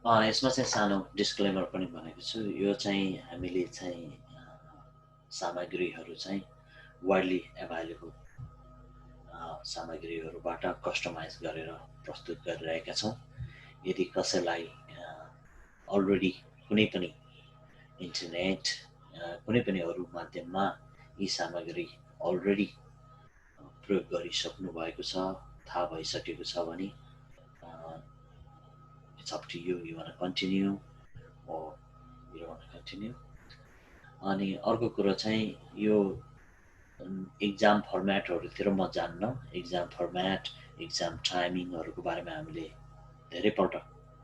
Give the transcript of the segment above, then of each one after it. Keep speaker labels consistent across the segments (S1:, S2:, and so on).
S1: यसमा चाहिँ सानो डिस्क्लेमर पनि भनेको छु। यो चाहिँ हामीले चाहिँ सामग्रीहरू चाहिँ वाइडली एभाइलेबल सामग्रीहरूबाट कस्टमाइज गरेर प्रस्तुत गरिरहेका छौँ। यदि कसैलाई अलरेडी कुनै पनि इन्टरनेट कुनै पनि अरू माध्यममा यी सामग्री अलरेडी प्रयोग गरिसक्नु भएको छ, थाहा भइसकेको छ भने it's up to you, you want continue or you don't want to continue. अनि अर्को कुरो चाहिँ यो इक्जाम फर्मेटहरूतिर म जान्न। इक्जाम फर्मेट, इक्जाम टाइमिङहरूको बारेमा हामीले धेरैपल्ट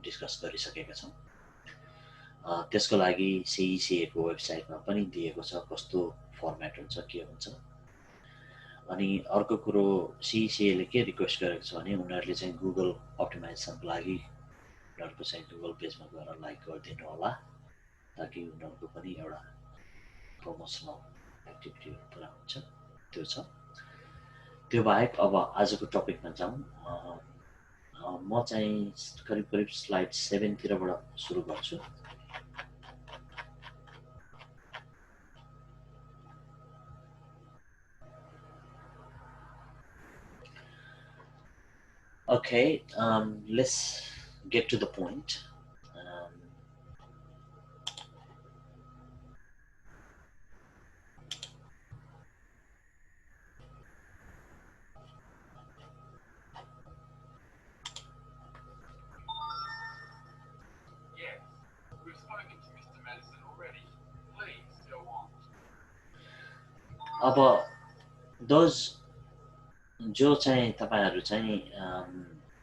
S1: डिस्कस गरिसकेका छौँ। त्यसको लागि CECA को वेबसाइटमा पनि दिएको छ कस्तो फर्मेट हुन्छ, के हुन्छ। अनि अर्को कुरो CECA ले के रिक्वेस्ट गरेको छ भने उनीहरूले चाहिँ गुगल अप्टिमाइजेसनको लागि उनीहरूको चाहिँ गुगल पेजमा गएर लाइक गरिदिनु होला, ताकि उनीहरूको पनि एउटा प्रमोसनल एक्टिभिटीहरू पुरा हुन्छ। त्यो छ। त्यो बाहेक अब आजको टपिकमा जाउँ। म चाहिँ करिब करिब स्लाइड 7 तिरबाट सुरु गर्छु। Okay, let's get to the point.
S2: Yes, we've spoken to Mr. Madison already. Please go on.
S1: अब दोज जो चाहिँ तपाईहरु चाहिँ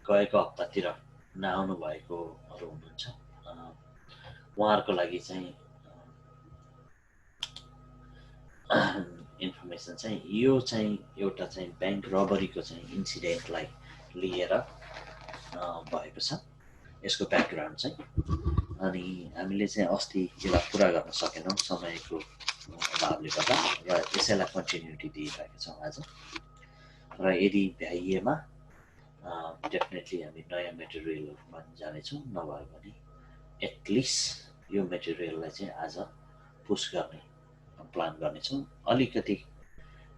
S1: गएको हप्तातिर नआउनु भएकोहरु हुनुहुन्छ, उहाँहरुको लागि चाहिँ इन्फर्मेसन चाहिँ यो चाहिँ एउटा चाहिँ बैंक रबरीको चाहिँ इन्सिडेन्टलाई लिएर भएको छ। यसको ब्याकग्राउन्ड चाहिँ अनि हामीले चाहिँ अस्ति यसलाई पुरा गर्न सकेनौं समयको अभावले गर्दा, र यसैलाई कन्टिन्युटी दिइरहेका छौं आज। र यदि भ्याइएमा डेफिनेटली हामी नयाँ मेटेरियलहरुमा जानेछौं, नभए भने एटलिस्ट यो मेटेरियललाई चाहिँ आज पुश गर्ने प्लान गर्नेछौं। अलिकति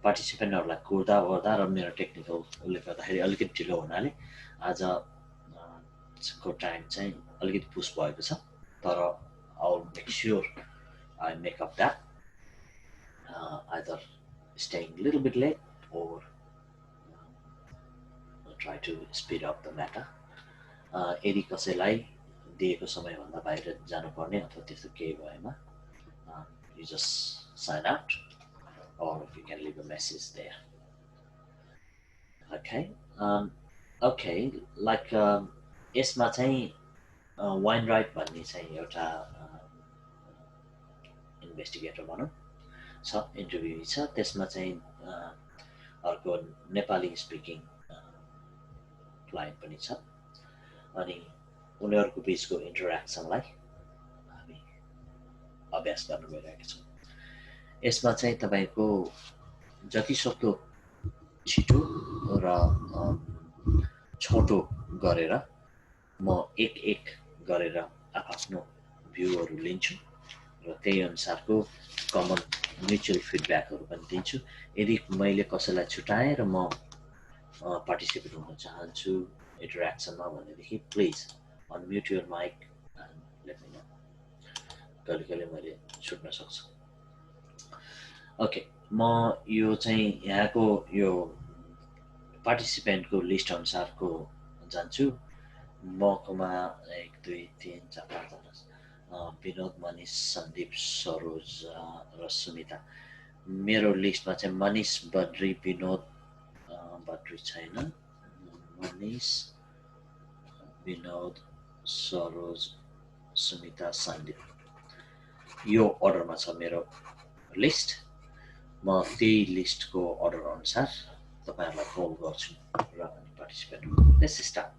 S1: पार्टिसिपेन्टहरुलाई कोर्दा ओर्दा र मेरो टेक्निकल उले गर्दाखेरि अलिकति ढिलो हुनाले आज को टाइम चाहिँ अलिकति पुश भएको छ, तर I'll make sure I make up that, either staying a little bit late or try to speed up the matter. यदि कसैलाई दिएको समयभन्दा बाहिर जानुपर्ने अथवा त्यस्तो केही भएमा you just sign out or you can leave a message there. Okay, okay, like यसमा चाहिँ वाइन राइट भन्ने चाहिँ एउटा इन्भेस्टिगेटर भनौँ छ, इन्टरभ्यू छ। त्यसमा चाहिँ अर्को नेपाली स्पिकिङ क्लाइन्ट पनि छ। अनि उनीहरूको बीचको इन्टरेक्सनलाई हामी अभ्यास गर्न गइरहेका छौँ। यसमा चाहिँ तपाईको जति सक्दो छिटो र छोटो गरेर म एक एक गरेर आफ्नो भ्यूहरु लिन्छु र त्यही अनुसारको कमन म्युचुअल फिडब्याकहरु पनि दिन्छु। यदि मैले कसैलाई छुटाए र म पार्टिसिपेट हुन चाहन्छु इन्टरेक्सनमा भनेदेखि please unmute your mic and let me know. कहिले कहिले मैले छुट्न सक्छु। ओके, म यो चाहिँ यहाँको यो पार्टिसिपेन्टको लिस्ट अनुसारको जान्छु। मकोमा 1 2 3 4 5 जना विनोद, मनिष, सन्दीप, सरोज र सुमिता। मेरो लिस्टमा चाहिँ मनिष, बद्री, विनोद, बद्री छैन, मनिष, विनोद, सरोज, सुमिता, सन्दीप, यो अर्डरमा छ मेरो लिस्ट। म त्यही लिस्टको अर्डर अनुसार तपाईहरुलाई कल गर्छु र participate. Let's start.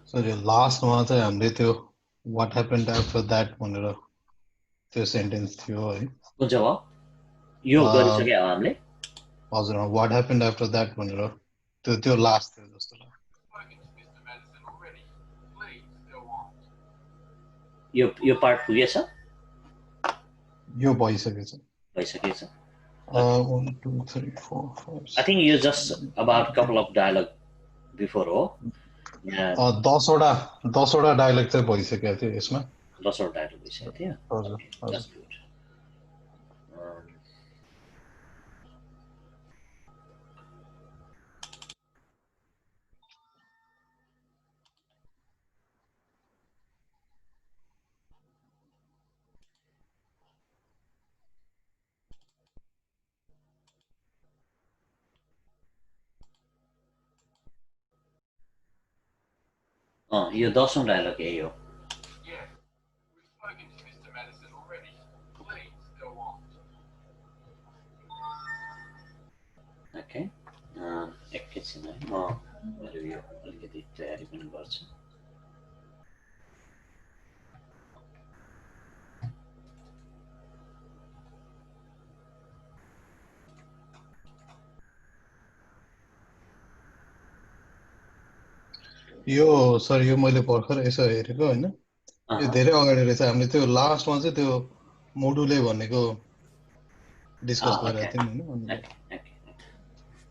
S3: So your last one चाहिँ हामीले त्यो what happened after that भनेर त्यो सेन्टेन्स थियो है।
S1: कुन चाहिँ हो? यो गरिसके हो हामीले?
S3: हजुर, what happened after that भनेर त्यो लास्ट थियो जस्तो लाग्यो।
S1: यो पार्ट पुगेछ
S3: यो भइसकेछ
S1: भइसकेछ
S3: 1 2 3 4 5
S1: I think you just about couple of dialogue before हो यहाँ
S3: 10वटा डायलग चाहिँ भइसकेको थियो यसमा
S1: 10वटा डायलग भइसकेको थियो
S3: हजुर हजुर
S1: that's good यो 10औं डायलग यही हो
S2: Yeah, we've spoken to Mr. Madison already. Please go on.
S1: Okay एकैछिन है म मेरो यो अलिकति तयारी पनि गर्छु
S3: यो सर यो मैले भर्खर यसो हेरेको हैन यो धेरै अगाडि रहेछ हामीले त्यो लास्टमा चाहिँ त्यो मोडुले भनेको डिस्कस गरिरहेको थियौँ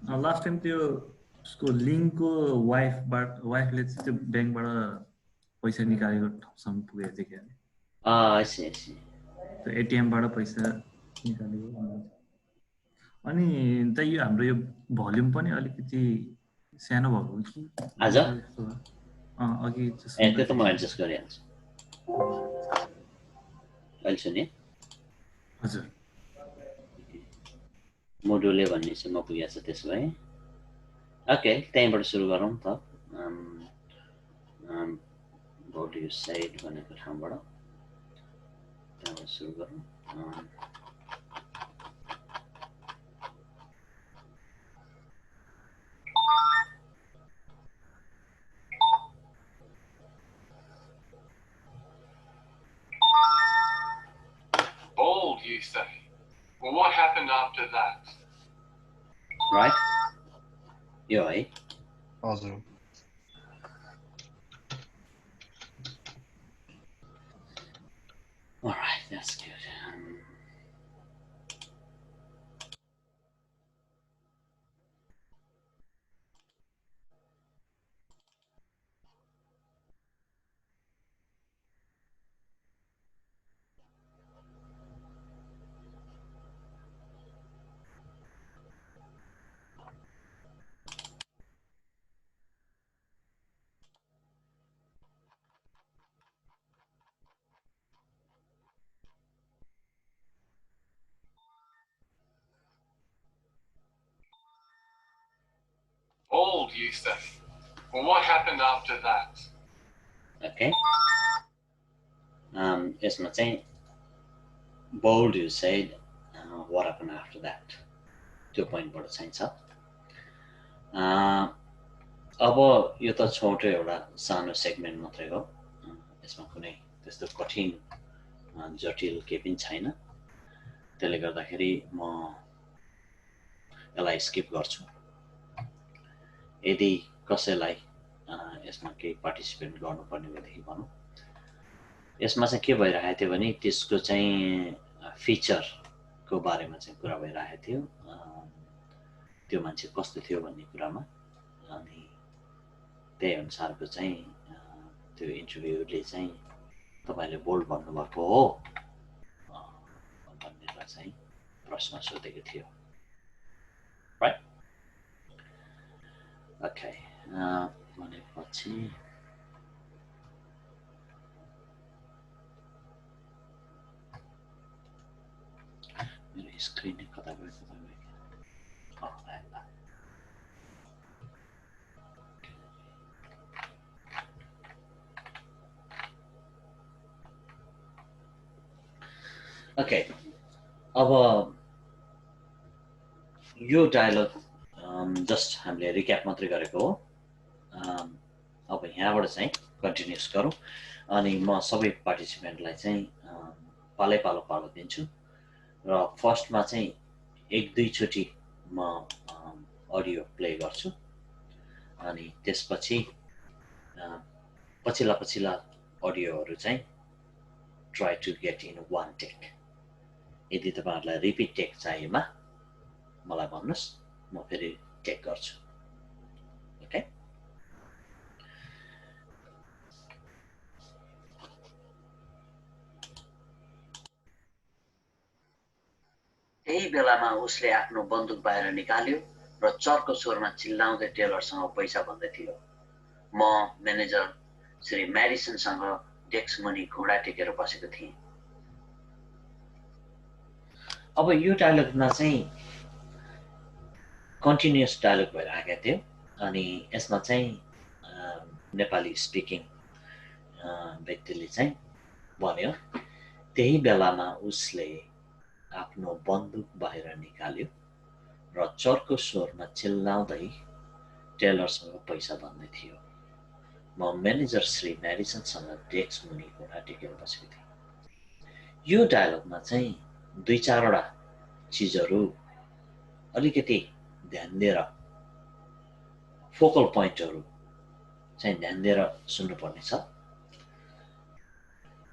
S3: हैन
S4: लास्ट टाइम त्यो उसको लिङ्कको वाइफले चाहिँ त्यो ब्याङ्कबाट पैसा निकालेको ठाउँसम्म पुगेको थियो क्या त्यो एटिएमबाट पैसा निकालेको अनि त यो हाम्रो यो भल्युम पनि अलिकति सानो भएको कि
S1: आज
S4: अघि
S1: त्यो त म एडजस्ट गरिहाल्छु अहिले सुने
S4: हजुर
S1: मोडुले भन्ने चाहिँ म पुगेको छ त्यसो भए ओके त्यहीँबाट सुरु गरौँ त what do you say भनेको ठाउँबाट त्यहाँबाट सुरु गरौँ
S2: Bold, you say. Well, what happened after that?
S1: Right? यो है
S3: हजुर
S1: Alright, that's good.
S2: Bold, you say. Well, what happened after that?
S1: Okay. यसमा चाहिँ bold you said what happened after that त्यो पोइन्टबाट चाहिँ छ अब यो त छोटो एउटा सानो सेगमेन्ट मात्रै हो यसमा कुनै त्यस्तो कठिन जटिल केही पनि छैन त्यसले गर्दाखेरि म यसलाई स्किप गर्छु यदि कसैलाई यसमा केही पार्टिसिपेट गर्नुपर्ने भएदेखि भनौँ यसमा चाहिँ के भइरहेको थियो भने त्यसको चाहिँ फिचरको बारेमा चाहिँ कुरा भइरहेको थियो त्यो मान्छे कस्तो थियो भन्ने कुरामा अनि त्यही अनुसारको चाहिँ त्यो इन्टरभ्यूले चाहिँ तपाईले बोल्ड भन्नुभएको हो भनेर चाहिँ प्रश्न सोधेको थियो राइट ओके भनेपछि मेरो स्क्रिन कता गयो ओके अब यो डायलग जस्ट हामीले रिक्याप मात्रै गरेको हो अब यहाँबाट चाहिँ कन्टिन्युस गरौँ अनि म सबै पार्टिसिपेन्टलाई चाहिँ पालै पालो दिन्छु र फर्स्टमा चाहिँ एक दुई चोटि म अडियो प्ले गर्छु अनि त्यसपछि पछिल्ला अडियोहरू चाहिँ try to get in one take. यदि तपाईहरुलाई रिपिट टेक चाहिएमा मलाई भन्नुस् म फेरि टेक गर्छु ओके त्यही बेलामा उसले आफ्नो बन्दुक बाहिर निकाल्यो र चर्को स्वरमा चिल्लाउँदै टेलरसँग पैसा भन्दै थियो म म्यानेजर श्री म्यारिसनसँग डेस्क मुनि घुँडा टेकेर बसेको थिएँ अब यो डायलगमा चाहिँ कन्टिन्युअस डायलग भइरहेको थियो अनि यसमा चाहिँ नेपाली स्पिकिङ व्यक्तिले चाहिँ भन्यो त्यही बेलामा उसले आफ्नो बन्दुक बाहिर निकाल्यो र चर्को स्वरमा चिल्लाउँदै टेलरसँग पैसा भन्दै थियो म म्यानेजर श्री म्यारिसनसँग डेस्क मुनि घुँडा टेकेर बसेको थिएँ यो डायलगमा चाहिँ दुई चारवटा चीजहरू अलिकति ध्यान दिएर फोकल पोइन्टहरू चाहिँ ध्यान दिएर सुन्नुपर्ने छ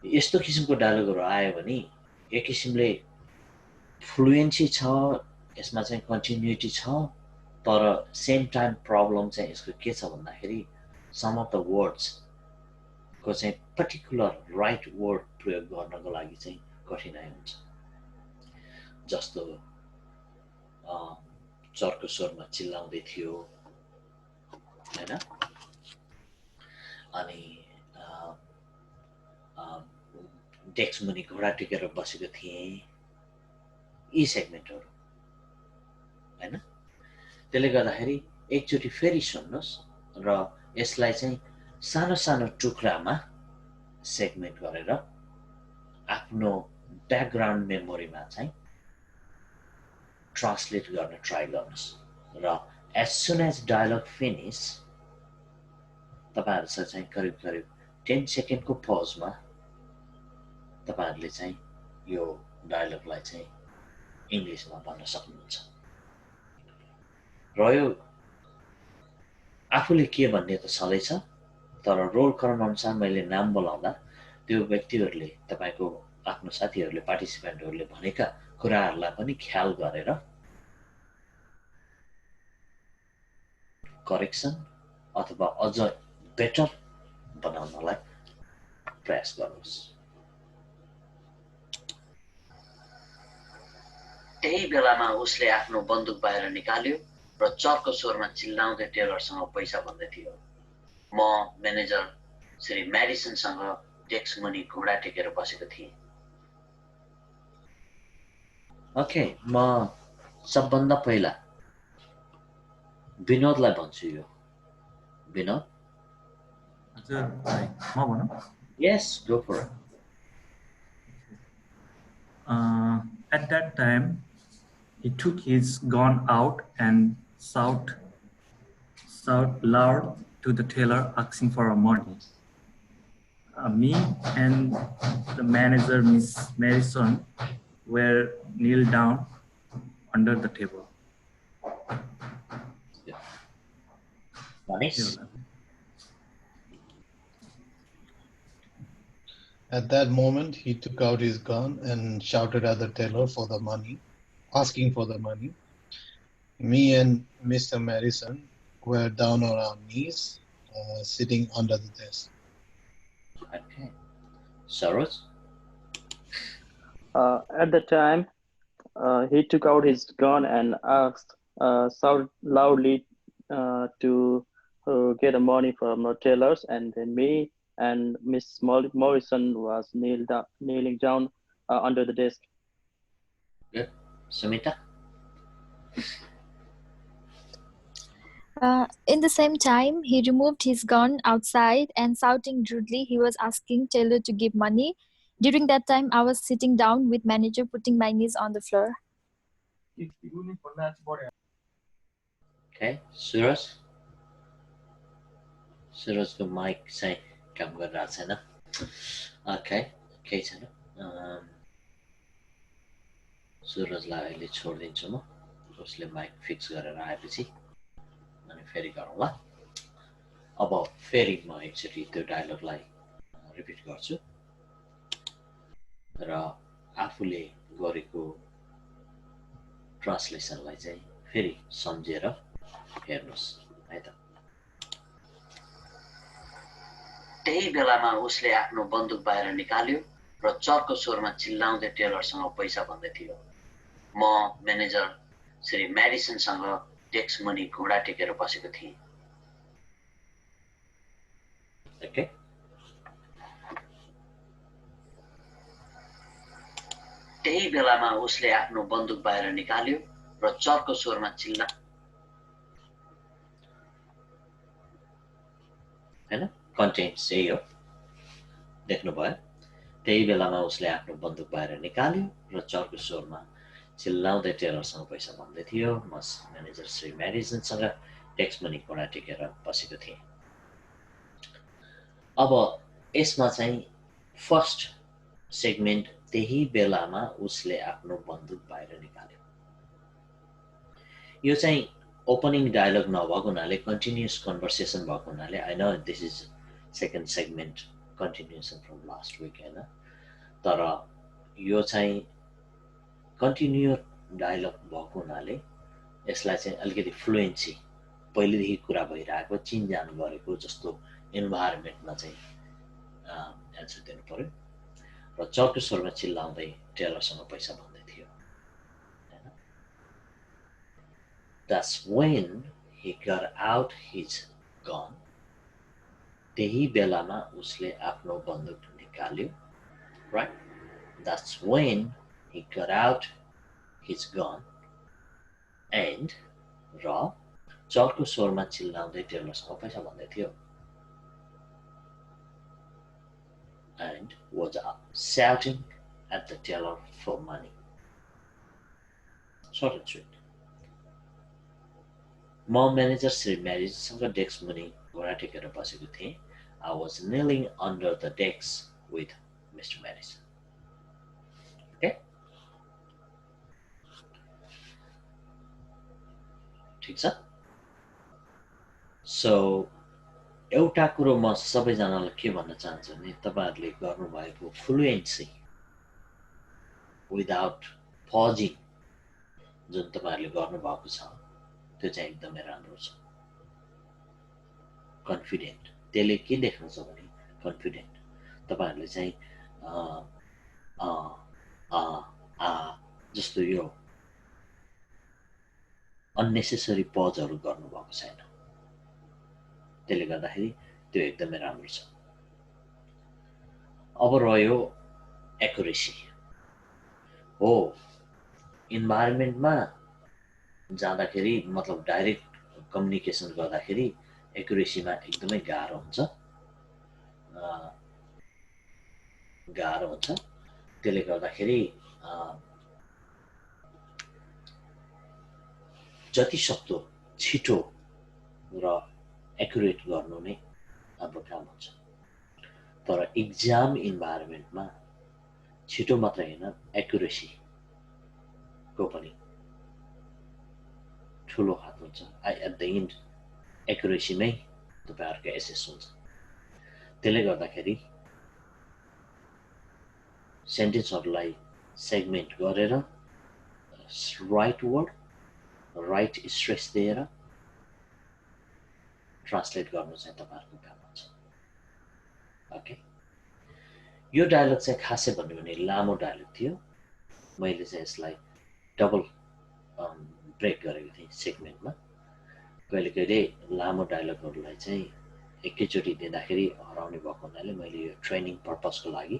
S1: यस्तो किसिमको डायलगहरू आयो भने एक किसिमले फ्लुएन्सी छ यसमा चाहिँ कन्टिन्युटी छ तर सेम टाइम प्रब्लम चाहिँ यसको के छ भन्दाखेरि सम अफ द वर्ड्स को चाहिँ पर्टिकुलर राइट वर्ड प्रयोग गर्नको लागि चाहिँ कठिनाइ हुन्छ जस्तो चर्को स्वरमा चिल्लाउँदै थियो हैन अनि डेस्क मुनि घुँडा टेकेर बसेको थिएँ यी सेगमेन्टहरू हैन त्यसले गर्दाखेरि एकचोटि फेरि सुन्नुस् र यसलाई चाहिँ सानो सानो टुक्रामा सेगमेन्ट गरेर आफ्नो ब्याकग्राउन्ड मेमोरीमा चाहिँ ट्रान्सलेट गर्न ट्राई गर्नुस् र as soon as dialogue finish तपाईहरुसँग चाहिँ करिब करिब 10 सेकेन्डको पजमा तपाईहरुले चाहिँ यो डायलगलाई चाहिँ इङ्ग्लिसमा भन्न सक्नुहुन्छ र यो आफूले के भन्ने त छँदैछ तर रोल क्रम अनुसार मैले नाम बोलाउँदा त्यो व्यक्तिहरूले तपाईको आफ्नो साथीहरूले पार्टिसिपेन्टहरूले भनेका कुराहरूलाई पनि ख्याल गरेर करेक्सन अथवा अझ बेटर बनाउनलाई प्रयास गर्नुहोस् त्यही बेलामा उसले आफ्नो बन्दुक बाहिर निकाल्यो र चर्को स्वरमा चिल्लाउँदै टेलरसँग पैसा भन्दै थियो म म्यानेजर श्री म्यारिसनसँग डेस्क मुनि घुँडा टेकेर बसेको थिएँ ओके म सबभन्दा पहिला विनोदलाई भन्छु यो विनोद
S4: हजुर म भनौँ
S1: yes go for it
S4: At that time, he took his gun out and shout loud to the tailor asking for money. Me and the manager, Miss Marison, were kneeled down under the table.
S1: Nice.
S3: At that moment, he took out his gun and shouted at the teller for the money, asking for the money. Me and Mr. Marison were down on our knees, sitting under the desk.
S1: Okay. Saros?
S5: At the time, he took out his gun and asked, shouted loudly to get the money from the tailors, and then me and Miss Morrison was kneeling down under the desk.
S1: Good. Sumita?
S6: In the same time, he removed his gun outside and shouting rudely, he was asking Taylor to give money. During that time, I was sitting down with manager putting my knees on the floor.
S1: Okay. Suras? Surasको mic चाहिँ काम गरिरहेको छैन okay केही छैन सुरजलाई अहिले छोडिदिन्छु म उसले माइक फिक्स गरेर आएपछि अनि फेरि गरौँला अब फेरि म एकचोटि त्यो डायलगलाई रिपिट गर्छु र आफूले गरेको ट्रान्सलेसनलाई चाहिँ फेरि सम्झेर हेर्नुहोस् है त। त्यही बेलामा उसले आफ्नो बन्दुक बाहिर निकाल्यो र चर्को स्वरमा चिल्लाउँदै टेलरसँग पैसा भन्दै थियो। म म्यानेजर श्री म्याडिसनसँग ट्याक्स मनी घोडा टेकेर बसेको थिएँ। ओके, त्यही बेलामा उसले आफ्नो बन्दुक बाहिर निकाल्यो र चर्को स्वरमा चिल्ला हैन, कन्टेन्ट्स यही हो, देख्नुभयो। त्यही बेलामा उसले आफ्नो बन्दुक बाहिर निकाल्यो र चर्को स्वरमा चिल्लाउँदै टेलरसँग पैसा भन्दै थियो। म म्यानेजर श्री म्याडिसनसँग ट्याक्स मनी घोडा टेकेर बसेको थिएँ। अब यसमा चाहिँ फर्स्ट सेगमेन्ट त्यही बेलामा उसले आफ्नो बन्दुक बाहिर निकाल्यो, यो चाहिँ ओपनिङ डायलग नभएको हुनाले कन्टिन्युस कन्भर्सेसन भएको हुनाले I know this is second segment continuation from last week होइन, तर यो चाहिँ कन्टिन्यू डायलग भएको हुनाले यसलाई चाहिँ अलिकति फ्लुएन्सी पहिलेदेखि कुरा भइरहेको चिनजान गरेको जस्तो इन्भाइरोमेन्टमा चाहिँ एन्सर दिनु पर्यो। र चर्को स्वरमा चिल्लाउँदै टेलरसँग पैसा भन्दै थियो। That's when he got out his gun. त्यही बेलामा उसले आफ्नो बन्दुक निकाल्यो, right? That's when he got out his gun and र चर्को स्वरमा चिल्लाउँदै टेलरसँग पैसा भन्दै थियो and was shouting at the teller for money. Short and sweet. म म्यानेजर श्री म्यारिससँग डेस्क मुनि घोडा टेकेर बसेको थिएँ। I was kneeling under the desk with Mr. Madison. Okay? ठिक छ? So एउटा कुरो म सबैजनालाई के भन्न चाहन्छु भने तपाईहरुले गर्नुभएको फ्लुएन्सी विदाउट पजिङ जुन तपाईहरुले गर्नुभएको छ त्यो चाहिँ एकदमै राम्रो छ। कन्फिडेन्ट, त्यसले के देखाउँछ भने कन्फिडेन्ट। तपाईहरुले चाहिँ जस्तो यो अननेसेसरी पजहरु गर्नुभएको छैन, त्यसले गर्दाखेरि त्यो एकदमै राम्रो छ। अब रह्यो एक्युरेसी। हो, इन्भाइरोमेन्टमा जाँदाखेरि मतलब डाइरेक्ट कम्युनिकेसन गर्दाखेरि एक्युरेसीमा एकदमै गाह्रो हुन्छ, त्यसले गर्दाखेरि जति सक्दो छिटो र एक्युरेट गर्नु नै हाम्रो काम हुन्छ। तर एक्जाम इन्भाइरोमेन्टमा छिटो मात्र हैन, एक्युरेसी को पनि ठुलो हात हुन्छ। एट द एन्ड एक्युरेसीमै तपाईहरुको एसेस हुन्छ। त्यसले गर्दाखेरि सेन्टेन्सहरुलाई सेगमेन्ट गरेर राइट वर्ड, राइट स्ट्रेस दिएर ट्रान्सलेट गर्नु चाहिँ तपाईहरुको काम हुन्छ। ओके, यो डायलग चाहिँ खासै भन्नु भने लामो डायलग थियो। मैले चाहिँ यसलाई डबल ब्रेक गरेको थिएँ सेगमेन्टमा। कहिले कहिले लामो डायलगहरुलाई चाहिँ एकैचोटी दिँदाखेरि हराउने भएको हुनाले मैले यो ट्रेनिङ पर्पसको लागि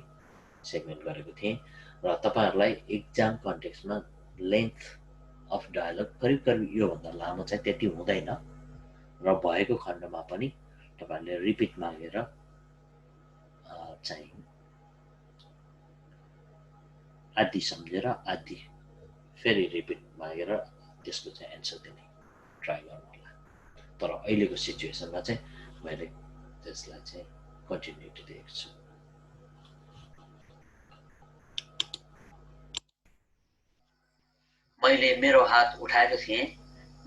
S1: सेगमेन्ट गरेको थिएँ र तपाईहरुलाई एक्जाम कन्टेक्स्टमा लेन्थ अफ डायलग करिब करिब यो भन्दा लामो चाहिँ त्यति हुँदैन र भएको खण्डमा पनि तपाईहरुले रिपिट मागेर चाहिँ आदि सम्झेर आदि फेरि रिपिट मागेर त्यसको चाहिँ एन्सर दिने ट्राई गर्नु होला। तर अहिलेको सिचुएसनमा चाहिँ मैले त्यसलाई चाहिँ कन्टिन्युटी दिएको छु। मैले मेरो हात उठाएको थिएँ।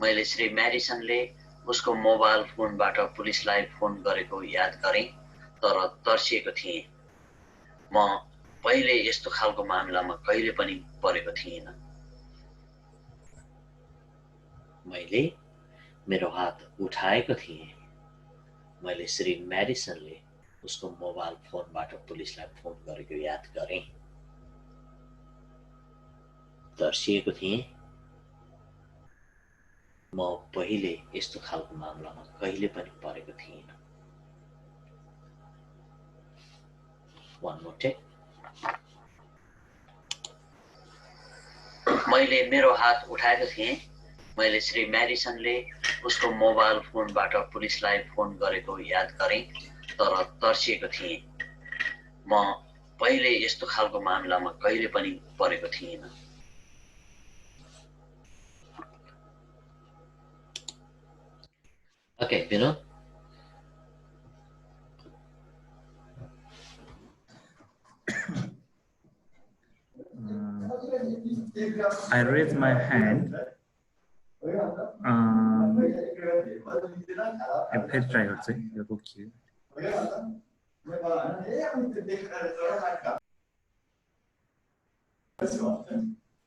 S1: मैले श्री म्याडिसनले उसको मोबाइल फोनबाट पुलिसलाई फोन गरेको याद गरेँ, तर तर्सिएको थिएँ। म पहिले यस्तो खालको मामिलामा कहिले पनि परेको थिइनँ। मैले मेरो हात उठाएको थिएँ। मैले श्री म्याडिसनले उसको मोबाइल फोनबाट पुलिसलाई फोन गरेको याद गरेँ। तर्सिएको थिएँ। म पहिले यस्तो खालको मामलामा कहिले पनि परेको थिइनँ। One more take. मैले मेरो हात उठाएको थिएँ। मैले श्री म्याडिसनले उसको मोबाइल फोनबाट पुलिसलाई फोन गरेको याद गरेँ, तर तर्सिएको थिएँ। म पहिले यस्तो खालको मामलामा कहिले पनि परेको थिइनँ। Okay, Vinod.
S4: I raised my hand. फिर ट्राई गर्छु है, यो रोकियो।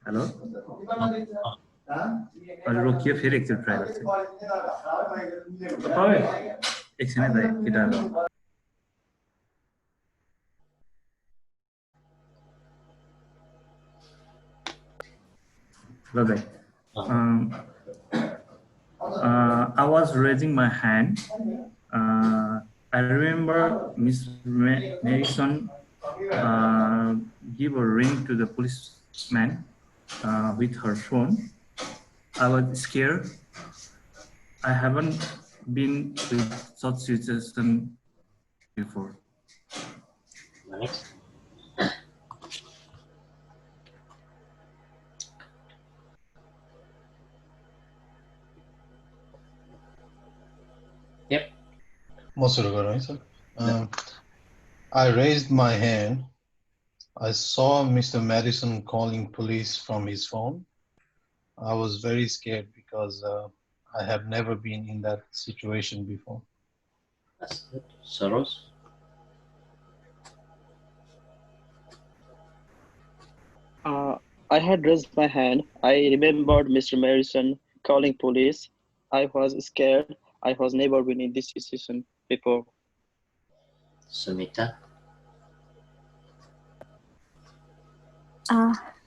S4: हेलो, अहिले रोकियो, फेरि एकचोटि ट्राई गर्छु। एकछिन है दाइ, गिटार ल दाइ। I was raising my hand. I remember Miss Madison give a ring to the policeman with her phone. I was scared. I haven't been with such situation before.
S1: Next. Yep.
S3: I raised my hand. I saw Mr. Madison calling police from his phone. I was very scared because I have never been in that situation before.
S1: That's good. Saros?
S5: I had raised my hand. I remembered Mr. Madison calling police. I was scared. I was never been in this situation before.
S1: Sumita?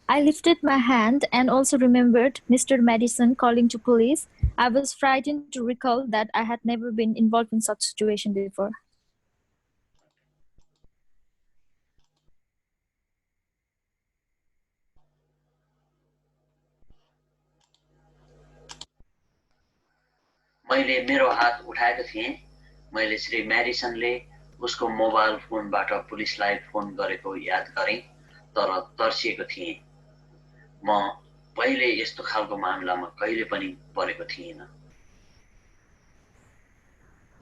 S6: I lifted my hand and also remembered Mr. Madison calling to police. I was frightened to recall that I had never been involved in such situation before.
S1: मैले मेरो हात उठाएको थिएँ। मैले श्री म्याडिसनले उसको mobile फोनबाट पुलिसलाई phone गरेको याद गरेँ, तर तर्सिएको थिएँ। म पहिले यस्तो खालको मामिलामा कहिले पनि परेको थिइनँ।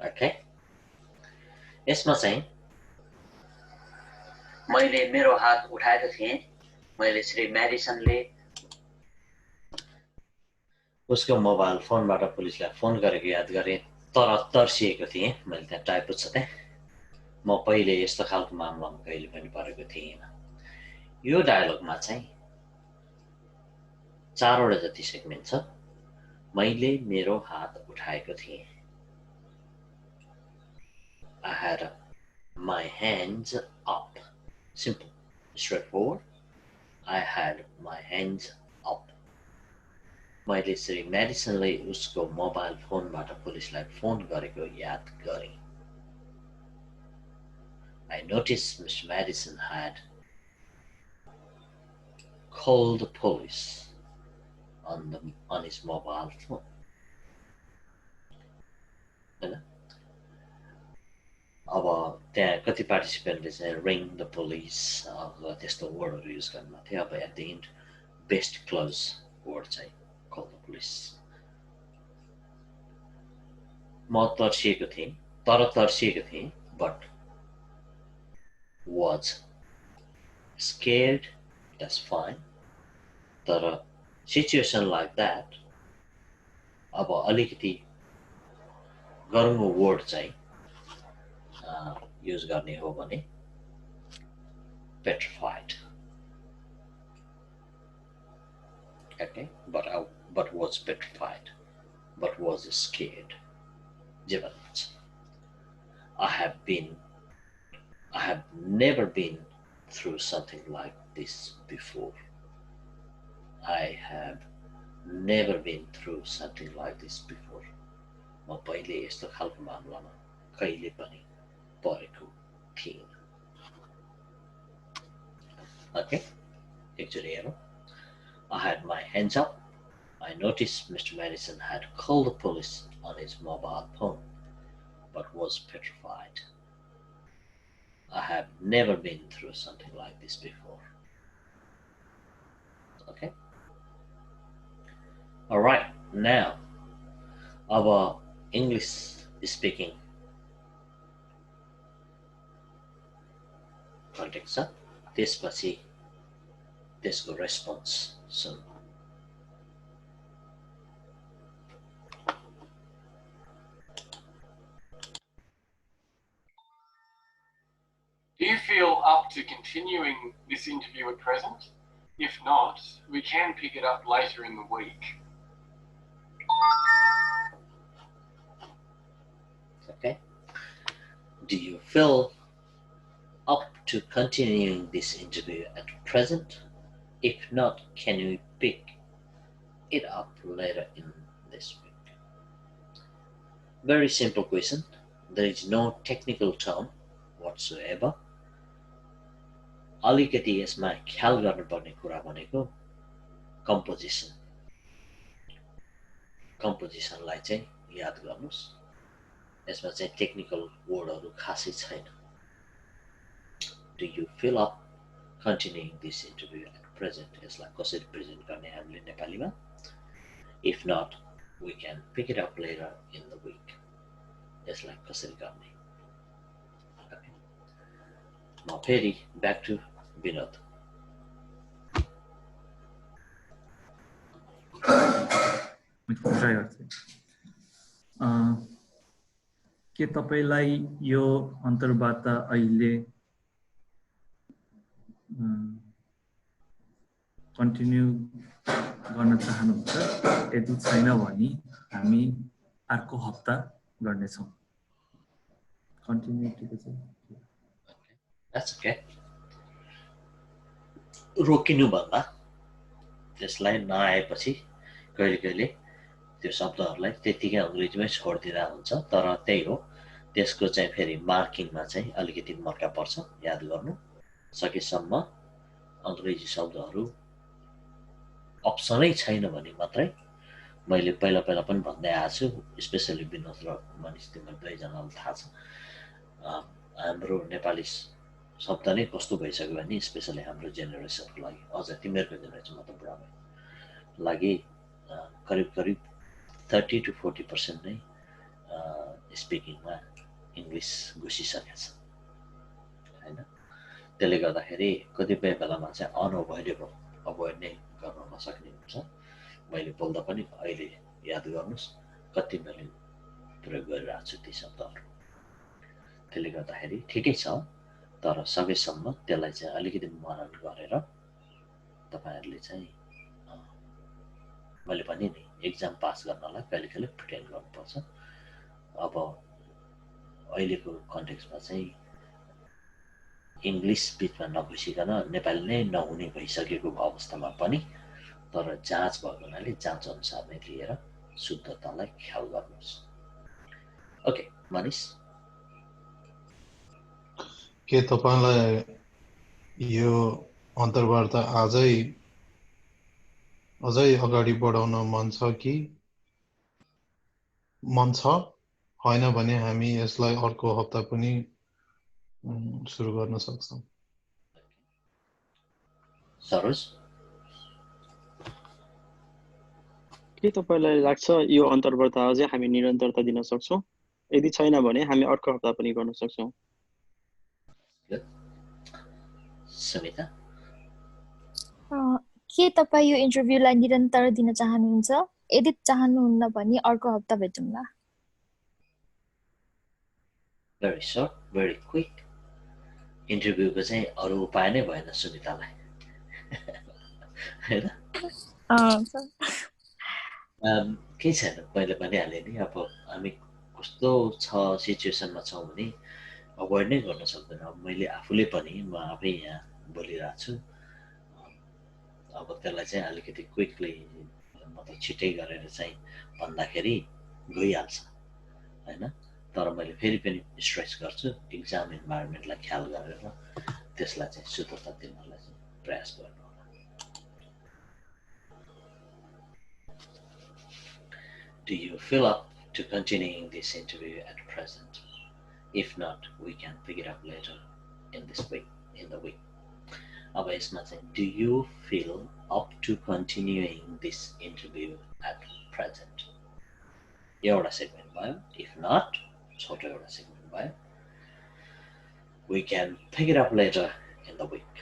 S1: ओके, यसमा चाहिँ मैले मेरो हात उठाएको थिएँ। मैले श्री म्याडिसनले उसको मोबाइल फोनबाट पुलिसलाई फोन गरेको याद गरेँ, तर तर्सिएको थिएँ। मैले त्यहाँ टाइपो छ त्यहाँ। म पहिले यस्तो खालको मामलामा कहिले पनि परेको थिइनँ। यो डायलगमा चाहिँ 4 वटा जति सेगमेन्ट छ। मैले मेरो हात उठाएको थिएँ। I had my hands up. Simple, straightforward. I had my hands up. मैले श्री म्याडिसनले उसको मोबाइल फोनबाट पुलिसलाई फोन गरेको याद गरेँ। I noticed Mr. Madison had called the police on his mobile phone. हैन? अब त्यहाँ कति पार्टिसिपेन्टले चाहिँ रिङ द पुलिस त्यस्तो वर्डहरू युज गर्नु थियो। अब at the end best close word चाहिँ कल द पुलिस। म तर्सिएको थिएँ, but was scared, that's fine. तर situation like that, अब अलिकति गरौँ वर्ड चाहिँ युज गर्ने हो भने petrified. Okay, but was petrified, but was scared. Jevanach. I have never been through something like this before. I have never been through something like this before. म पहिले यस्तो खालको मामलामा कहिले पनि परेको थिइनँ. Okay, एकचोटि हेरौँ. I had my hands up. I noticed Mr. Madison had called the police on his mobile phone, but was petrified. I have never been through something like this before. Okay? Alright, now our English speaking context छ. त्यसपछि त्यसको response सुनौँ.
S2: Do you feel up to continuing this interview at present? If not, we can pick it up later in the week.
S1: Okay. Do you feel up to continuing this interview at present? If not, can we pick it up later in this week? Very simple question. There is no technical term whatsoever. अलिकति यसमा ख्याल गर्नुपर्ने कुरा भनेको composition. कम्पोजिसनलाई चाहिँ याद गर्नुस्. यसमा चाहिँ टेक्निकल वर्डहरु खासै छैन. Do you feel up continuing this interview at present? यसलाई कसरी प्रेजेन्ट गर्ने हामीले नेपालीमा? If not, we can pick it up later in the week. यसलाई कसरी गर्ने? Okay. म फेरि back to विनोद.
S4: ट्राई गर्छु. के तपाईलाई यो अन्तर्वार्ता अहिले कन्टिन्यू गर्न चाहनुहुन्छ? यदि छैन भने हामी अर्को हप्ता गर्नेछौँ. कन्टिन्युटी चाहिँ
S1: That's okay. रोकिनु भन्दा त्यसलाई नआएपछि कहिले कहिले त्यो शब्दहरूलाई त्यतिकै अंग्रेजीमै छोडिदिँदा हुन्छ. तर त्यही हो, त्यसको चाहिँ फेरि मार्किङमा चाहिँ अलिकति मर्का पर्छ. याद गर्नु. सकेसम्म अंग्रेजी शब्दहरू अप्सनै छैन भने मात्रै, मैले पहिला पहिला पनि भन्दै आएको छु, स्पेशली विनोद र मनिष तिम्रो दुईजनालाई थाहा छ, हाम्रो नेपाली शब्द नै कस्तो भइसक्यो भने स्पेशली हाम्रो जेनेरेसनको लागि, अझ तिमीहरूको जेनेरेसन मतलब बुढामा लागि करिब करिब 30 to 40% नै स्पिकिङमा इङ्ग्लिस घुसिसकेको छ हैन. त्यसले गर्दाखेरि कतिपय बेलामा चाहिँ अनअभोइडेबल अभोइड नै गर्न नसक्ने हुन्छ. मैले बोल्दा पनि अहिले याद गर्नुस् कति मैले प्रयोग गरिरहेको छु ती शब्दहरू. त्यसले गर्दाखेरि ठिकै छ, तर सकेसम्म त्यसलाई चाहिँ अलिकति मनन गरेर तपाईहरुले चाहिँ मैले भने नि एक्जाम पास गर्नलाई कहिले कहिले प्रिटेन्ड गर्नुपर्छ. अब अहिलेको कन्टेक्स्टमा चाहिँ इङ्ग्लिस बिचमा नघुसिकन नेपाली नै नहुने भइसकेको अवस्थामा पनि, तर जाँच भएको हुनाले जाँच अनुसार नै लिएर शुद्धतालाई ख्याल गर्नुहोस्. ओके मनिष,
S3: के तपाईलाई यो अन्तर्वार्ता अझै अगाडि बढाउन मन छ कि मन छ? हैन भने हामी यसलाई अर्को हप्ता पनि सुरु गर्न सक्छौं.
S1: सरोज,
S5: के तपाईलाई लाग्छ यो अन्तर्वार्ता अझै हामी निरन्तरता दिन सक्छौं? यदि छैन भने हामी अर्को हप्ता पनि गर्न सक्छौं.
S1: समिता,
S6: के तपाई यो इन्टरभ्युलाई निरन्तर दिन चाहनुहुन्छ? यदि चाहनुहुन्न भने अर्को हप्ता भेटौँला.
S1: very short, very quick. इन्टरभ्यूको चाहिँ अरू उपाय नै भएन सुनितालाई हैन केही छैन मैले भनिहालेँ नि अब हामी कस्तो छ सिचुएसनमा छौँ भने अभोइड नै गर्न सक्दैन अब मैले आफूले पनि म आफै यहाँ बोलिरहेको छु अब त्यसलाई चाहिँ अलिकति क्विकली मतलब छिटै गरेर चाहिँ भन्दाखेरि गइहाल्छ हैन तर मैले फेरि पनि स्ट्रेस गर्छु इक्जाम इन्भाइरोमेन्टलाई ख्याल गरेर त्यसलाई चाहिँ सुदृढता दिनलाई चाहिँ प्रयास गर्नु Do you feel up to continuing this interview at present? If not, we can pick it up later in the week. अब यसमा चाहिँ do you feel up to continuing this interview at present? एउटा segment भयो. If not, छोटो एउटा segment भयो. We can pick it up later in the week.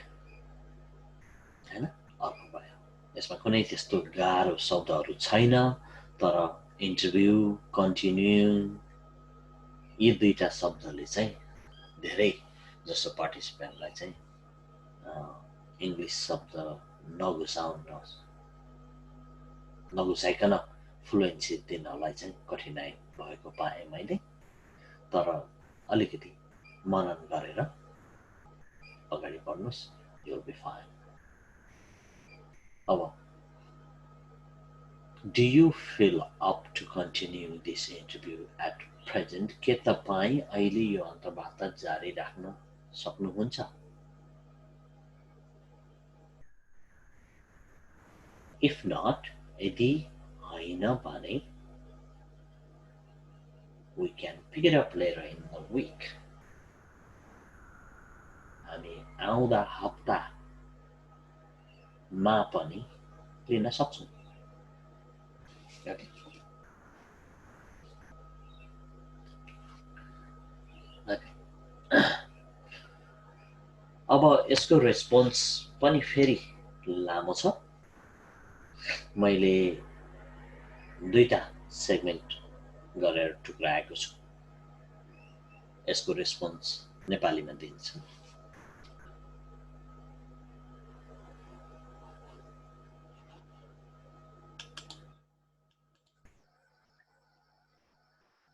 S1: हैन अर्को भयो. यसमा कुनै त्यस्तो गाह्रो शब्दहरू छैन तर इन्टरभ्यू कन्टिन्यू यी दुईटा शब्दले चाहिँ धेरै जसो पार्टिसिपेन्टलाई चाहिँ इङ्ग्लिस शब्द नघुसाइकन फ्लुएन्सी दिनलाई चाहिँ कठिनाइ भएको पाएँ मैले तर अलिकति मनन गरेर अगाडि बढ्नुस् you'll be fine. अब Do you feel up to continue this interview at present? के तपाईँ अहिले यो अन्तर्वार्ता जारी राख्न सक्नुहुन्छ? If not, यदि होइन भने we can pick it up later in the week. हामी आउँदा हप्तामा पनि लिन सक्छौँ. Okay. अब यसको रेस्पोन्स पनि फेरि लामो छ. मैले दुईटा सेगमेन्ट गरेर टुक्राएको छु. यसको रेस्पोन्स नेपालीमा दिन्छु.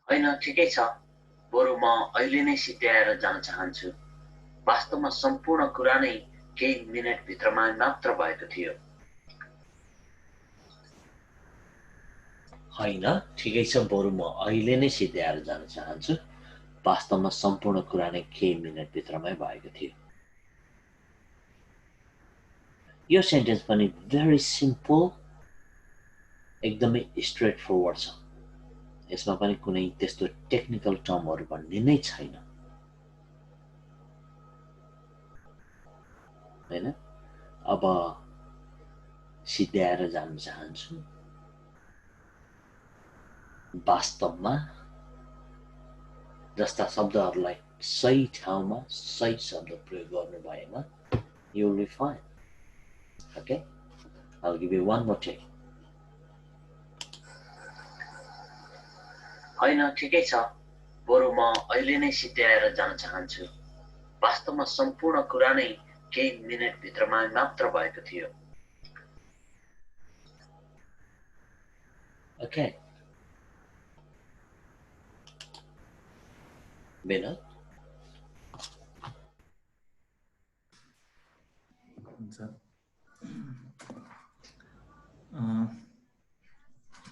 S1: हैन ठिकै छ बरु म अहिले नै सिद्ध्याएर जान चाहन्छु. वास्तवमा सम्पूर्ण कुरा नै केही मिनेट भित्रमा मात्र भएको थियो. हैन ठिकै छ बरु म अहिले नै सिद्ध्याएर जान चाहन्छु. वास्तवमा सम्पूर्ण कुरा नै केही मिनेट भित्रमै भएको थियो. यो सेन्टेन्स पनि भेरी सिम्पल एकदमै स्ट्रेट फरवर्ड छ. यसमा पनि कुनै त्यस्तो टेक्निकल टर्महरु भन्ने नै छैन. हैन अब सिद्ध्याएर जान चाहन्छु. वास्तवमा जस्ता शब्दहरुलाई सही ठाउँमा सही शब्द प्रयोग गर्नु भएमा you will be fine. Okay? I'll give you one more take. हैन ठिकै छ बरु म अहिले नै सिद्ध्याएर जान चाहन्छु. वास्तवमा सम्पूर्ण कुरा नै केही मिनेट भित्रमा मात्र भएको थियो. Okay. Vinod?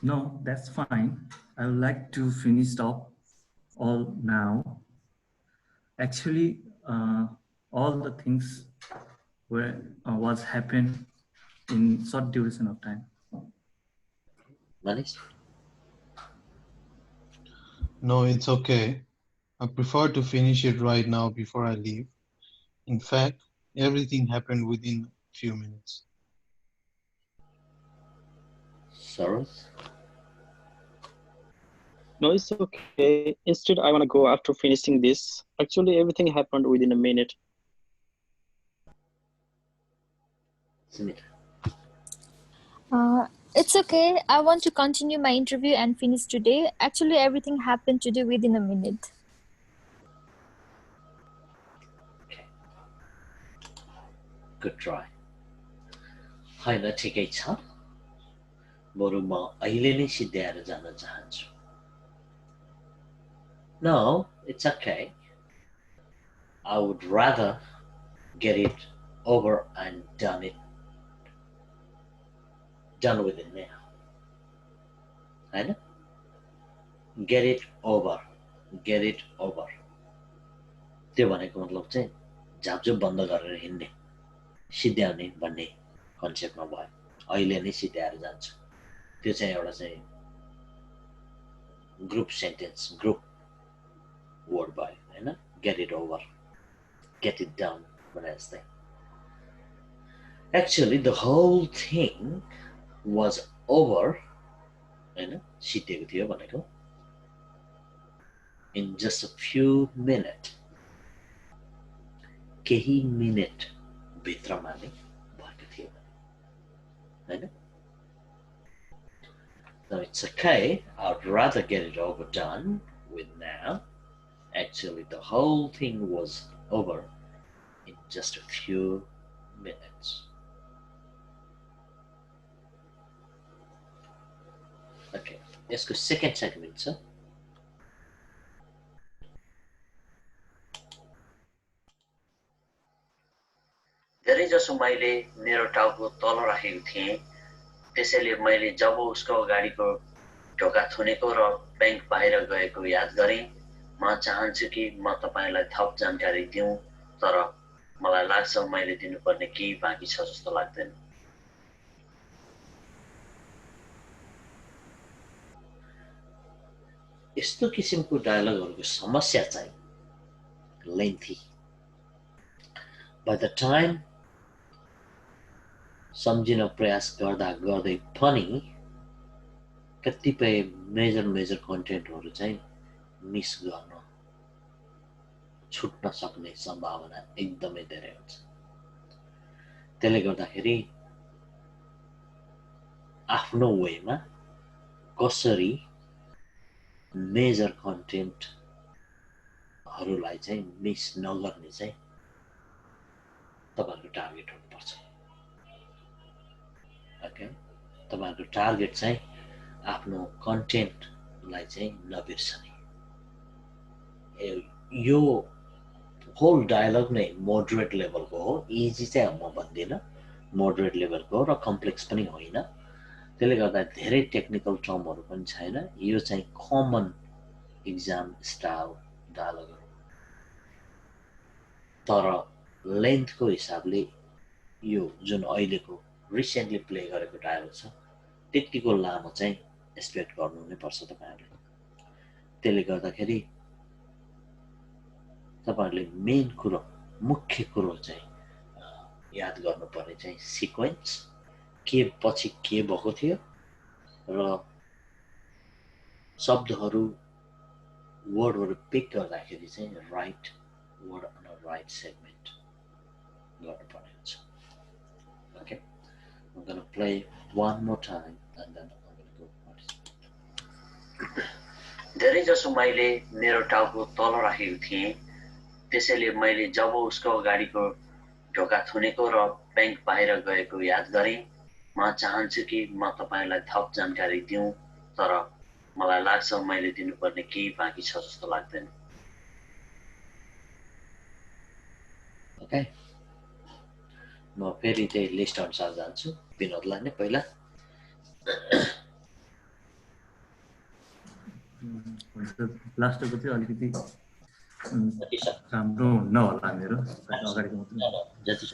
S4: No, that's fine. I would like to finish up all now. Actually, all the things was happened in short duration of time.
S1: Manish?
S3: No, it's okay. I prefer to finish it right now before I leave. In fact, everything happened within a few minutes.
S1: Saras?
S5: No, it's okay. Instead, I want to go after finishing this. Actually, everything happened within a minute.
S1: Smita?
S6: It's okay. I want to continue my interview and finish today. Actually, everything happened today within a minute.
S1: Okay. Good try. होइन ठिकै छ बरु म अहिले नै सिद्ध्याएर जान चाहन्छु No, it's okay. I would rather get it over and done with it now. होइन Get it over. त्यो भनेको मतलब चाहिँ झापझुप बन्द गरेर हिँड्ने सिद्ध्याउने भन्ने कन्सेप्टमा भयो अहिले नै सिद्ध्याएर जान्छु त्यो चाहिँ एउटा चाहिँ ग्रुप सेन्टेन्स ग्रुप वर्ड भयो हैन get it over get it done भने जस्तै actually the whole thing was over हैन सिद्धिएको थियो भनेको in just a few minutes केही मिनेट भित्रमा नै भएको थियो हैन No, it's okay. I'd rather get it over done with now. Actually, the whole thing was over in just a few minutes. Okay, let's go second segment, sir. धेरै जसो मैले मेरो टाउको तल राखेको थिएँ त्यसैले मैले जब उसको अगाडिको ढोका थुनेको र बैंक बाहिर गएको याद गरेँ म चाहन्छु कि म तपाईलाई थप जानकारी दिउँ तर मलाई लाग्छ मैले दिनुपर्ने केही बाँकी छ जस्तो लाग्दैन यस्तो किसिमको डायलगहरुको समस्या चाहिँ lengthy by the time सम्झिन प्रयास गर्दा गर्दै पनि कतिपय मेजर कन्टेन्टहरु चाहिँ मिस गर्न छुट्न सक्ने सम्भावना एकदमै धेरै हुन्छ त्यसले गर्दाखेरि आफ्नो वेमा कसरी मेजर कन्टेन्टहरुलाई चाहिँ मिस नगर्ने चाहिँ तपाईहरुको टार्गेट हुनुपर्छ ओके तपाईहरुको टार्गेट चाहिँ आफ्नो कन्टेन्टलाई चाहिँ नबिर्सने यो होल डायलग नै मोडरेट लेभलको हो इजी चाहिँ म भन्दिन मोडरेट लेभलको र कम्प्लेक्स पनि होइन त्यसले गर्दा धेरै टेक्निकल टर्महरु पनि छैन यो चाहिँ कमन एक्जाम स्टाइल डायलग हो तर लेन्थको हिसाबले यो जुन अहिलेको रिसेन्टली प्ले गरेको डायलग छ त्यतिको लामो चाहिँ एक्सपेक्ट गर्नु नै पर्छ तपाईहरुले त्यसले गर्दाखेरि तपाईहरुले मेन कुरो मुख्य कुरो चाहिँ याद गर्नुपर्ने चाहिँ सिक्वेन्स के पछि के भएको थियो र शब्दहरु वर्डहरु पिक गर्दाखेरि चाहिँ right word on a right segment गर्नुपर्ने हुन्छ Okay, I'm going to play one more time and then I'm going to go participate. धेरै जसो मैले मेरो टाउको तल राखेको थिएँ त्यसैले मैले जब उसको अगाडिको ढोका थुनेको र बैंक बाहिर गएको याद गरेँ म चाहन्छु कि म तपाईलाई थप जानकारी दिउँ तर मलाई लाग्छ मैले दिनुपर्ने केही बाँकी छ जस्तो लाग्दैन ओके म फेरि त्यही लिस्ट अनुसार जान्छु विनोदलाई नै पहिला
S4: लास्टको चाहिँ अलिकति राम्रो नहोला मेरो अगाडिको मात्र
S1: जति छ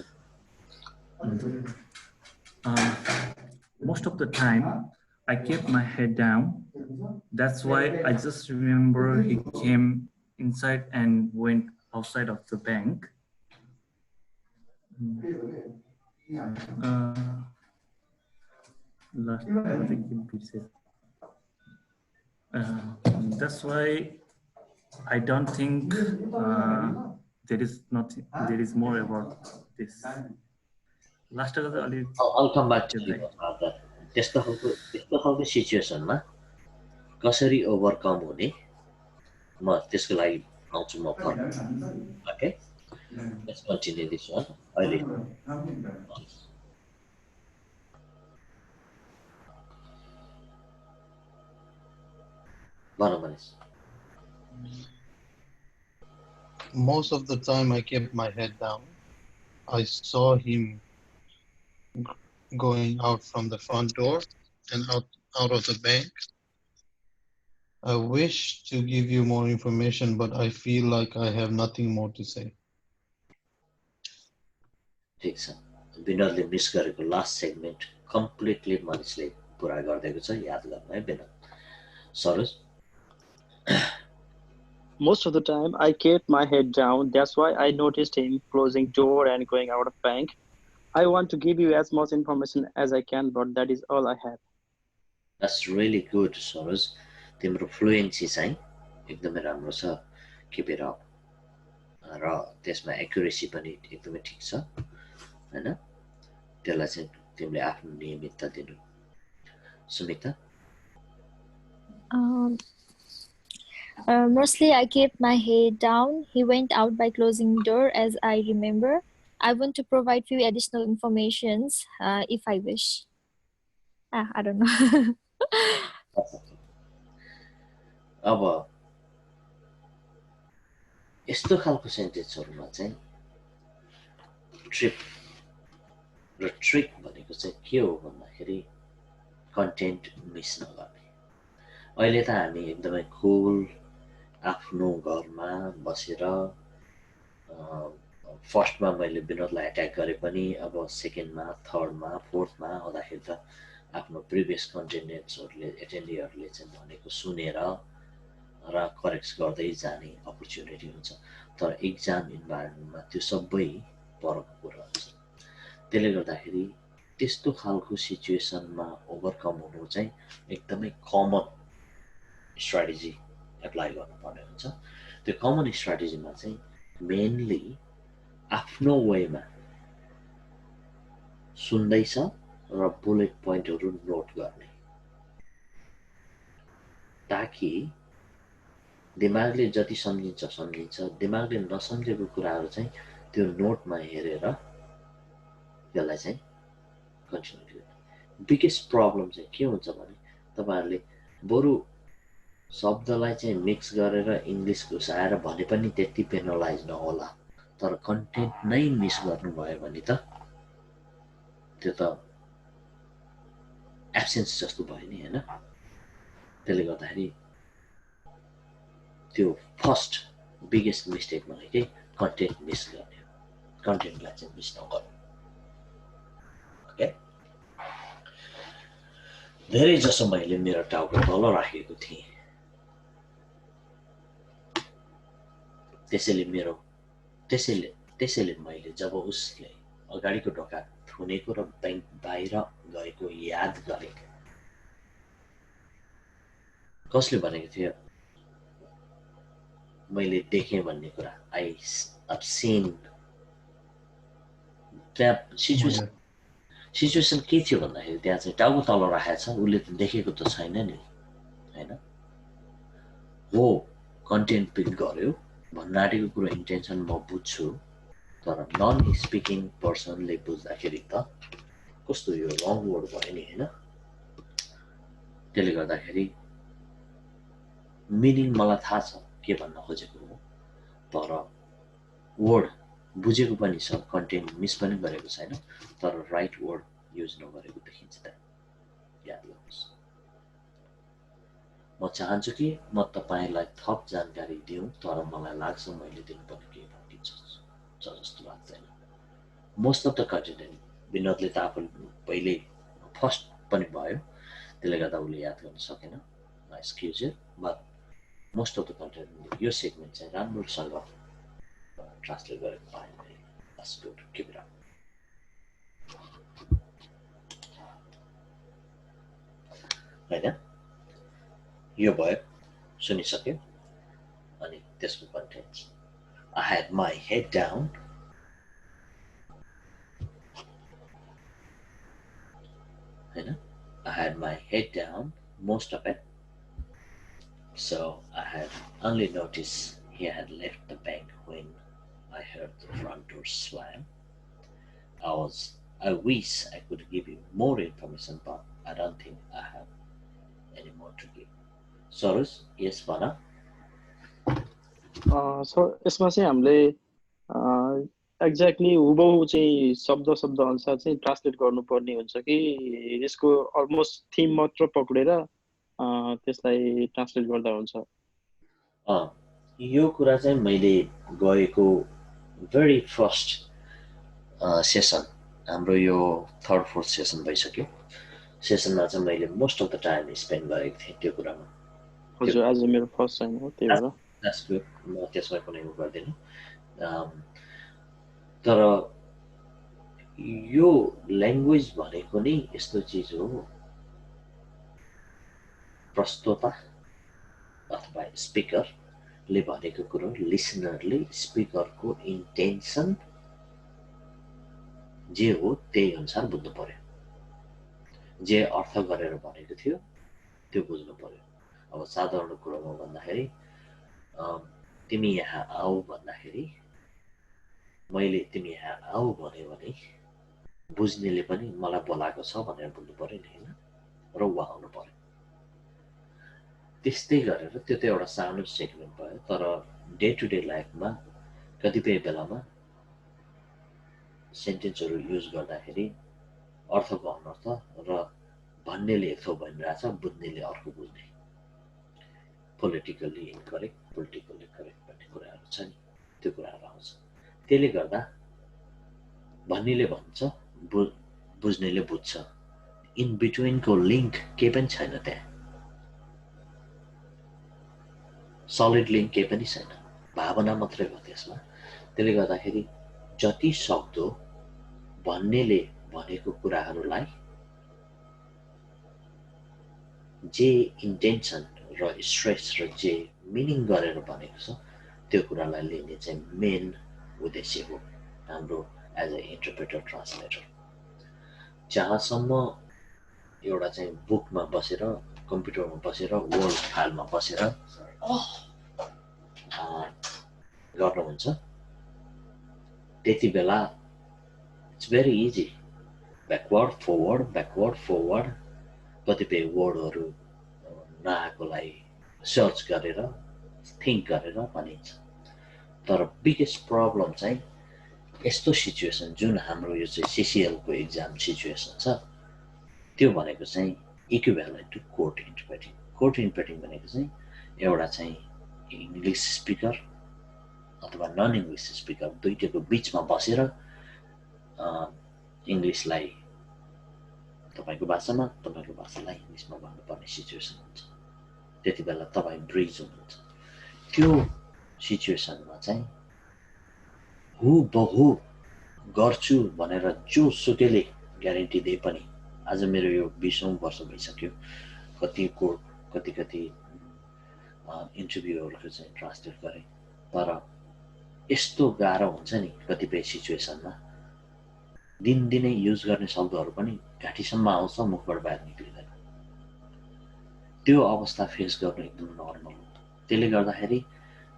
S4: most of the time I kept my head down that's why I just remember he came inside and went outside of the bank that's why I don't think there is more about this. Last
S1: I'll come back to you about that. त्यस्तो खालको सिचुएसनमा कसरी overcome हुने म त्यसको लागि आउँछु म फर्क okay Let's continue this one. अहिले भनौँ भने
S3: Most of the time I kept my head down. I saw him going out from the front door and out of the bank. I wish to give you more information, but I feel like I have nothing more to say.
S1: ठिक छ विनोदले miss गरेको last segment completely मनिषले पुरा गरिदिएको छ याद गर्नु है Vinod Saroj
S5: Most of the time, I kept my head down. That's why I noticed him closing door and going out of bank. I want to give you as much information as I can, but that is all I have.
S1: That's really good Saroj तिम्रो fluency चाहिँ एकदमै राम्रो छ keep it up र त्यसमा accuracy पनि एकदमै ठिक छ हैन त्यसलाई चाहिँ तिमीले आफ्नो नियमितता दिनु Sumita
S6: Mostly I kept my head down. He went out by closing door as I remember. I want to provide few additional informations if I wish. I don't know.
S1: अब यस्तो खालको सेन्टेन्सहरुमा चाहिँ ट्रिप र ट्रिक भनेको चाहिँ के हो भन्दाखेरि कन्टेन्ट मिस नगर्ने अहिले त हामी एकदमै कुल आफ्नो घरमा बसेर फर्स्टमा मैले विनोदलाई एट्याक गरे पनि अब सेकेन्डमा थर्डमा फोर्थमा आउँदाखेरि त आफ्नो प्रिभियस एटेन्डीहरूले चाहिँ भनेको सुनेर र करेक्ट गर्दै जाने अपर्च्युनिटी हुन्छ तर एक्जाम इन्भाइरोमेन्टमा त्यो सबै परको कुरा हुन्छ त्यसले गर्दाखेरि त्यस्तो खालको सिचुएसनमा ओभरकम हुनु चाहिँ एकदमै कमन स्ट्राटेजी एप्लाई गर्नुपर्ने हुन्छ त्यो कमन स्ट्राटेजीमा चाहिँ मेनली आफ्नो वेमा सुन्दैछ र बुलेट पोइन्टहरु नोट गर्ने ताकि दिमागले जति सम्झिन्छ दिमागले नसम्झेको कुराहरु चाहिँ त्यो नोटमा हेरेर त्यसलाई चाहिँ कन्टिन्यु गर्ने बिगेस्ट प्रब्लम चाहिँ के हुन्छ भने तपाईहरुले बरु शब्दलाई चाहिँ मिक्स गरेर इंग्लिश घुसाएर भने पनि त्यति पेनलाइज नहोला तर कन्टेन्ट नै मिस गर्नुभयो भने त त्यो त एब्सेन्स जस्तो भयो नि हैन त्यसले गर्दाखेरि त्यो फर्स्ट बिगेस्ट मिस्टेक भनेकै कन्टेन्ट मिस गर्ने कन्टेन्टलाई चाहिँ मिस नगर्नु ओके धेरै जसो मैले मेरो टाउको तल राखेको थिएँ त्यसैले मैले जब उसले अगाडिको ढोका थुनेको र बैंक बाहिर गएको याद गरे कसले भनेको थियो मैले देखेँ भन्ने कुरा आई हैव सीन त्यहाँ सिचुएसन के थियो भन्दाखेरि त्यहाँ चाहिँ टाउको तल राखेको छ उसले त देखेको त छैन नि हैन हो कन्टेन्ट पिक गर्यो भन्नाटेको कुरो इन्टेन्सन म बुझ्छु तर नन स्पिकिङ पर्सनले बुझ्दाखेरि त कस्तो यो रङ वर्ड भयो नि हैन त्यसले गर्दाखेरि मिनिङ मलाई थाहा छ के भन्न खोजेको हो तर वर्ड बुझेको पनि छ कन्टेन्ट मिस पनि गरेको छैन तर राइट वर्ड युज नगरेको देखिन्छ त याद गर्नुहोस् म चाहन्छु कि म तपाईलाई थप जानकारी दिउँ तर मलाई लाग्छ मैले दिनुपर्ने केही बाँकी छ जस्तो लाग्दैन मोस्ट अफ द कन्टेन्ट विनोदले त आफू पहिले फर्स्ट पनि भयो त्यसले गर्दा उसले याद गर्न सकेन excuse but most of the content यो सेगमेन्ट चाहिँ राम्रोसँग ट्रान्सलेट गरेको पाएँ मैले that's good keep it up हैन यो भयो सुनिसक्यो अनि त्यसको content I had my head down हैन I had my head down most of it so I had only noticed he had left the bank when I heard the front door slam. I wish I could give you more information, but I don't think I have any more to give. Sorus, yes, Vana?
S5: So यसमा चाहिँ हामीले exactly हुबहु चाहिँ शब्द शब्द अनुसार चाहिँ translate गर्नुपर्ने हुन्छ कि यसको अलमोस्ट थिम मात्र पक्रेर त्यसलाई ट्रान्सलेट गर्दा हुन्छ?
S1: यो कुरा चाहिँ मैले गएको भेरी फर्स्ट सेसन, हाम्रो यो 3rd 4th सेसन भइसक्यो। सेसनमा चाहिँ मैले most of the time spend गरेको थिएँ त्यो कुरामा।
S5: हजुर, आज मेरो फर्स्ट टाइम हो, त्यही भएर
S1: द्याट्स गुड, म त्यसमा कुनै उ गर्दिनँ। तर यो ल्याङ्ग्वेज भनेको नै यस्तो चिज हो, प्रस्तोता अथवा स्पिकरले भनेको कुरो लिसनरले स्पिकरको इन्टेन्सन जे हो त्यही अनुसार बुझ्नु पर्यो। जे अर्थ गरेर भनेको थियो त्यो बुझ्नु पर्यो। अब साधारण कुरोमा भन्दाखेरि तिमी यहाँ आऊ भन्दाखेरि मैले तिमी यहाँ आऊ भने बुझ्नेले पनि मलाई बोलाएको छ भनेर बुझ्नु पर्यो नि, होइन? र ऊ आउनु पर्यो। त्यस्तै गरेर त्यो त एउटा सानो सेगमेन्ट भयो। तर डे टु डे लाइफमा कतिपय बेलामा सेन्टेन्सहरू युज गर्दाखेरि अर्थको अनर्थ र भन्नेले एक थोक भनिरहेछ, बुझ्नेले अर्को बुझ्ने, पोलिटिकल्ली इनकरेक्ट, पोलिटिकल्ली करेक्ट भन्ने कुराहरू छ नि, त्यो कुराहरू आउँछ। त्यसले गर्दा भन्नेले भन्छ, बुझ्नेले बुझ्छ, इन बिट्विनको लिङ्क केही पनि छैन, त्यहाँ सलिड लिङ्क केही पनि छैन, भावना मात्रै हो त्यसमा। त्यसले गर्दाखेरि जति सक्दो भन्नेले भनेको कुराहरूलाई जे इन्टेन्सन र स्ट्रेस र जे मिनिङ गरेर भनेको छ त्यो कुरालाई लिने चाहिँ मेन उद्देश्य हो हाम्रो एज अ इन्टरप्रेटर ट्रान्सलेटर। जहाँसम्म एउटा चाहिँ बुकमा बसेर, कम्प्युटरमा बसेर, वर्ड फाइलमा बसेर गर्नुहुन्छ, त्यति बेला it's very easy, backward forward कतिपय वर्डहरू नआएकोलाई सर्च गरेर थिङ्क गरेर भनिन्छ। तर बिगेस्ट प्रब्लम चाहिँ यस्तो सिचुएसन जुन हाम्रो यो चाहिँ सिसिएलको एक्जाम सिचुएसन छ त्यो भनेको चाहिँ equivalent to court interpreting. Court interpreting भनेको चाहिँ एउटा चाहिँ इङ्ग्लिस स्पिकर अथवा नन इङ्ग्लिस स्पिकर दुईटैको बिचमा बसेर इङ्ग्लिसलाई तपाईँको भाषामा, तपाईँको भाषालाई इङ्ग्लिसमा भन्नुपर्ने सिचुएसन हुन्छ। त्यति बेला तपाईँ ब्रिज हुनुहुन्छ। त्यो सिचुएसनमा चाहिँ हुबहु गर्छु भनेर जोसुकैले ग्यारेन्टी दिए पनि, आज मेरो यो 20औं वर्ष भइसक्यो, कति इन्टरभ्यूहरूको चाहिँ ट्रान्सलेट गरेँ। तर यस्तो गाह्रो हुन्छ नि कतिपय सिचुएसनमा, दिनदिनै युज गर्ने शब्दहरू पनि घाँटीसम्म आउँछ, मुखबाट बाहिर निक्लिँदैन। त्यो अवस्था फेस गर्नु एकदम नर्मल हो। त्यसले गर्दाखेरि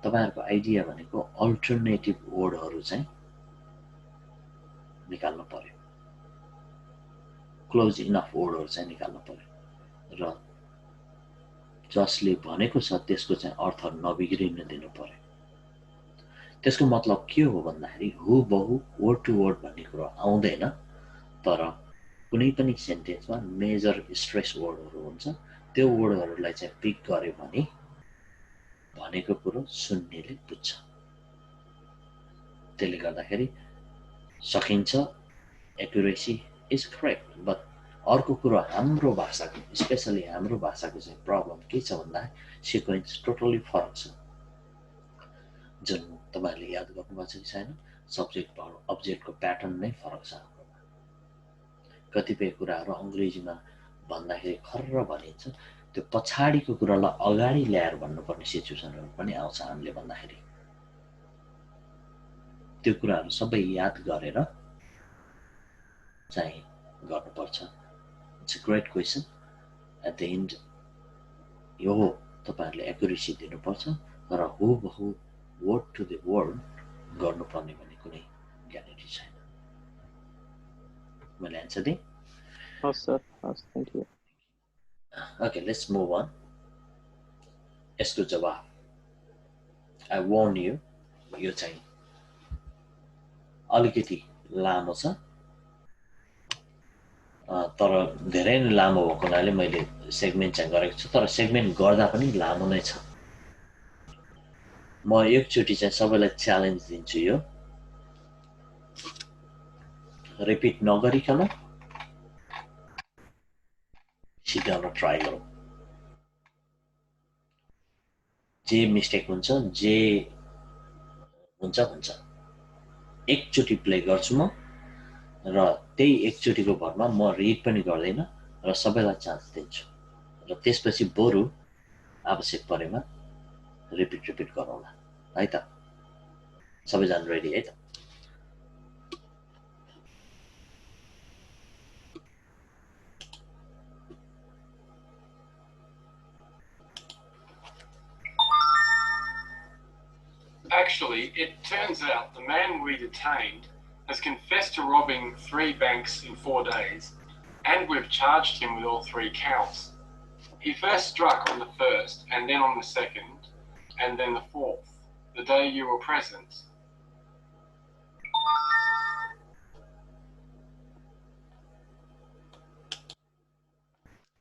S1: तपाईँहरूको आइडिया भनेको अल्टरनेटिभ वर्डहरू चाहिँ निकाल्नु पर्यो, क्लोज इनफ वर्डहरू चाहिँ निकाल्नु पर्यो र जसले भनेको छ त्यसको चाहिँ अर्थ नबिग्रिन दिनु पर्यो। त्यसको मतलब के हो भन्दाखेरि हुबहु वर्ड टु वर्ड भन्ने कुरो आउँदैन, तर कुनै पनि सेन्टेन्समा मेजर स्ट्रेस वर्डहरू हुन्छ, त्यो वर्डहरूलाई चाहिँ पिक गर्यो भने भनेको कुरो सुन्नेले बुझ्छ। त्यसले गर्दाखेरि सकिन्छ, एक्युरेसी इज करेक्ट। बट अर्को कुरो हाम्रो भाषाको, स्पेसली हाम्रो भाषाको चाहिँ प्रब्लम के छ भन्दा सिक्वेन्स टोटल्ली फरक छ। जुन तपाईँहरूले याद गर्नुभएको छ कि छैन, सब्जेक्ट अब्जेक्टको प्याटर्न नै फरक छ हाम्रोमा। कतिपय कुराहरू अङ्ग्रेजीमा भन्दाखेरि खर्र भनिन्छ, त्यो पछाडिको कुरालाई अगाडि ल्याएर भन्नुपर्ने सिचुएसनहरू पनि आउँछ हामीले भन्दाखेरि। त्यो कुराहरू सबै याद गरेर चाहिँ गर्नुपर्छ। It's a great question. At the end यो हो, तपाईँहरूले एक्युरेसी दिनुपर्छ, तर हुबहु वर्ड टु द वर्ड गर्नुपर्ने भन्ने कुनै ग्यारेन्टी छैन। मैले एन्सर दिएँ?
S5: Yes, sir. Yes, thank you.
S1: Okay, let's move on. यसको जवाब I warn you, यो चाहिँ अलिकति लामो छ, तर धेरै नै लामो भएको हुनाले मैले सेगमेन्ट चाहिँ गरेको छु, तर सेगमेन्ट गर्दा पनि लामो नै छ। म एकचोटि चाहिँ सबैलाई च्यालेन्ज दिन्छु, यो रिपिट नगरिकन सिकाउन ट्राई गरौँ। जे मिस्टेक हुन्छ, जे हुन्छ हुन्छ, एकचोटि प्ले गर्छु म, र त्यही एकचोटिको भरमा म रिड पनि गर्दैन र सबैलाई चान्स दिन्छु, र त्यसपछि बरु आवश्यक परेमा रिपिट गरौँला है त। सबैजना रेडी है त?
S2: Actually, it turns out the man we detained has confessed to robbing 3 banks in 4 days, and we've charged him with all 3 counts. He first struck on the 1st, and then on the 2nd, and then the 4th, the day you were present.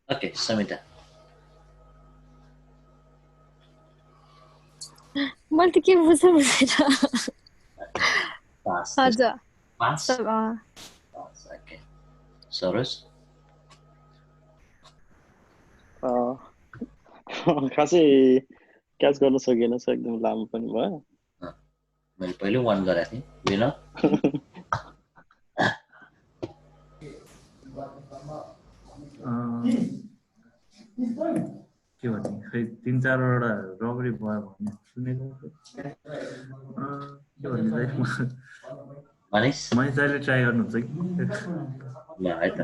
S1: Okay, Samita.
S6: मैले त के बुझ्नु बुझेन।
S1: Pass.
S6: हजुर।
S1: Pass.
S6: सब
S1: Pass. Okay. Soros.
S5: खासै catch गर्न सकेन sir, एकदम लामो पनि भयो।
S1: मैले पहिले 1 गरेको थिएँ, विनर।
S4: के भन्ने, खै 3-4 वटा रबरी भयो भन्ने सुनेको। के भन्ने चाहिँ
S1: मनिष
S4: अहिले ट्राई गर्नुहुन्छ कि?
S1: ल है त,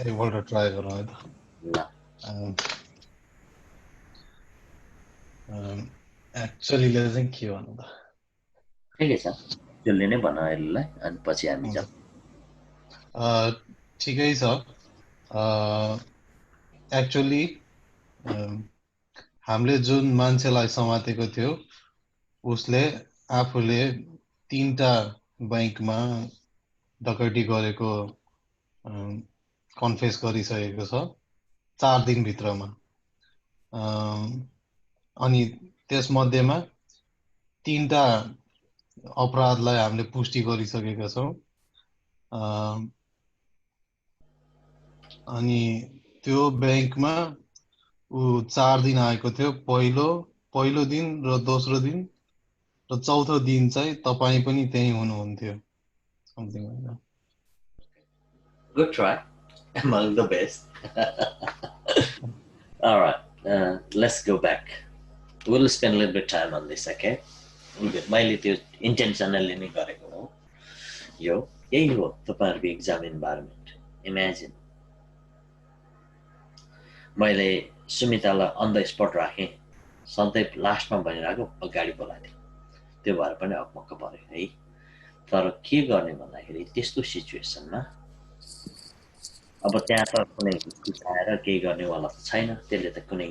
S3: एकपल्ट ट्राई गरौँ है त।
S1: ल
S3: एक्चुअली चाहिँ के भन्नु त,
S1: ठिकै छ, त्यसले नै भन अहिलेलाई, अनि पछि हामी जाउँ।
S3: ठिकै छ। एक्चुअली हामीले जुन मान्छेलाई समातेको थियो उसले आफूले 3टा बैंकमा डकैती गरेको कन्फेस गरिसकेको छ 4 दिनभित्रमा। अनि त्यसमध्येमा 3टा अपराधलाई हामीले पुष्टि गरिसकेका छौँ। अनि त्यो बैंकमा ऊ 4 दिन आएको थियो, पहिलो दिन र दोस्रो दिन र चौथो दिन चाहिँ तपाई पनि त्यही हुनुहुन्थ्यो, something like that.
S1: Good try. Among the best. All right, let's go back. We'll spend a little bit time on this, okay? मैले त्यो इन्टेन्सनली नै गरेको हो। यो यही हो तपाईहरुको एक्जाम इन्भाइरोमेन्ट। इमेजिन मैले सुमितालाई अन द स्पट राखेँ, सधैँ लास्टमा भनिरहेको अगाडि बोलाएको थिएँ, त्यो भएर पनि अकमक्क पऱ्यो है। तर के गर्ने भन्दाखेरि त्यस्तो सिचुएसनमा अब त्यहाँ त कुनै सिकाएर केही गर्नेवाला त छैन, त्यसले त कुनै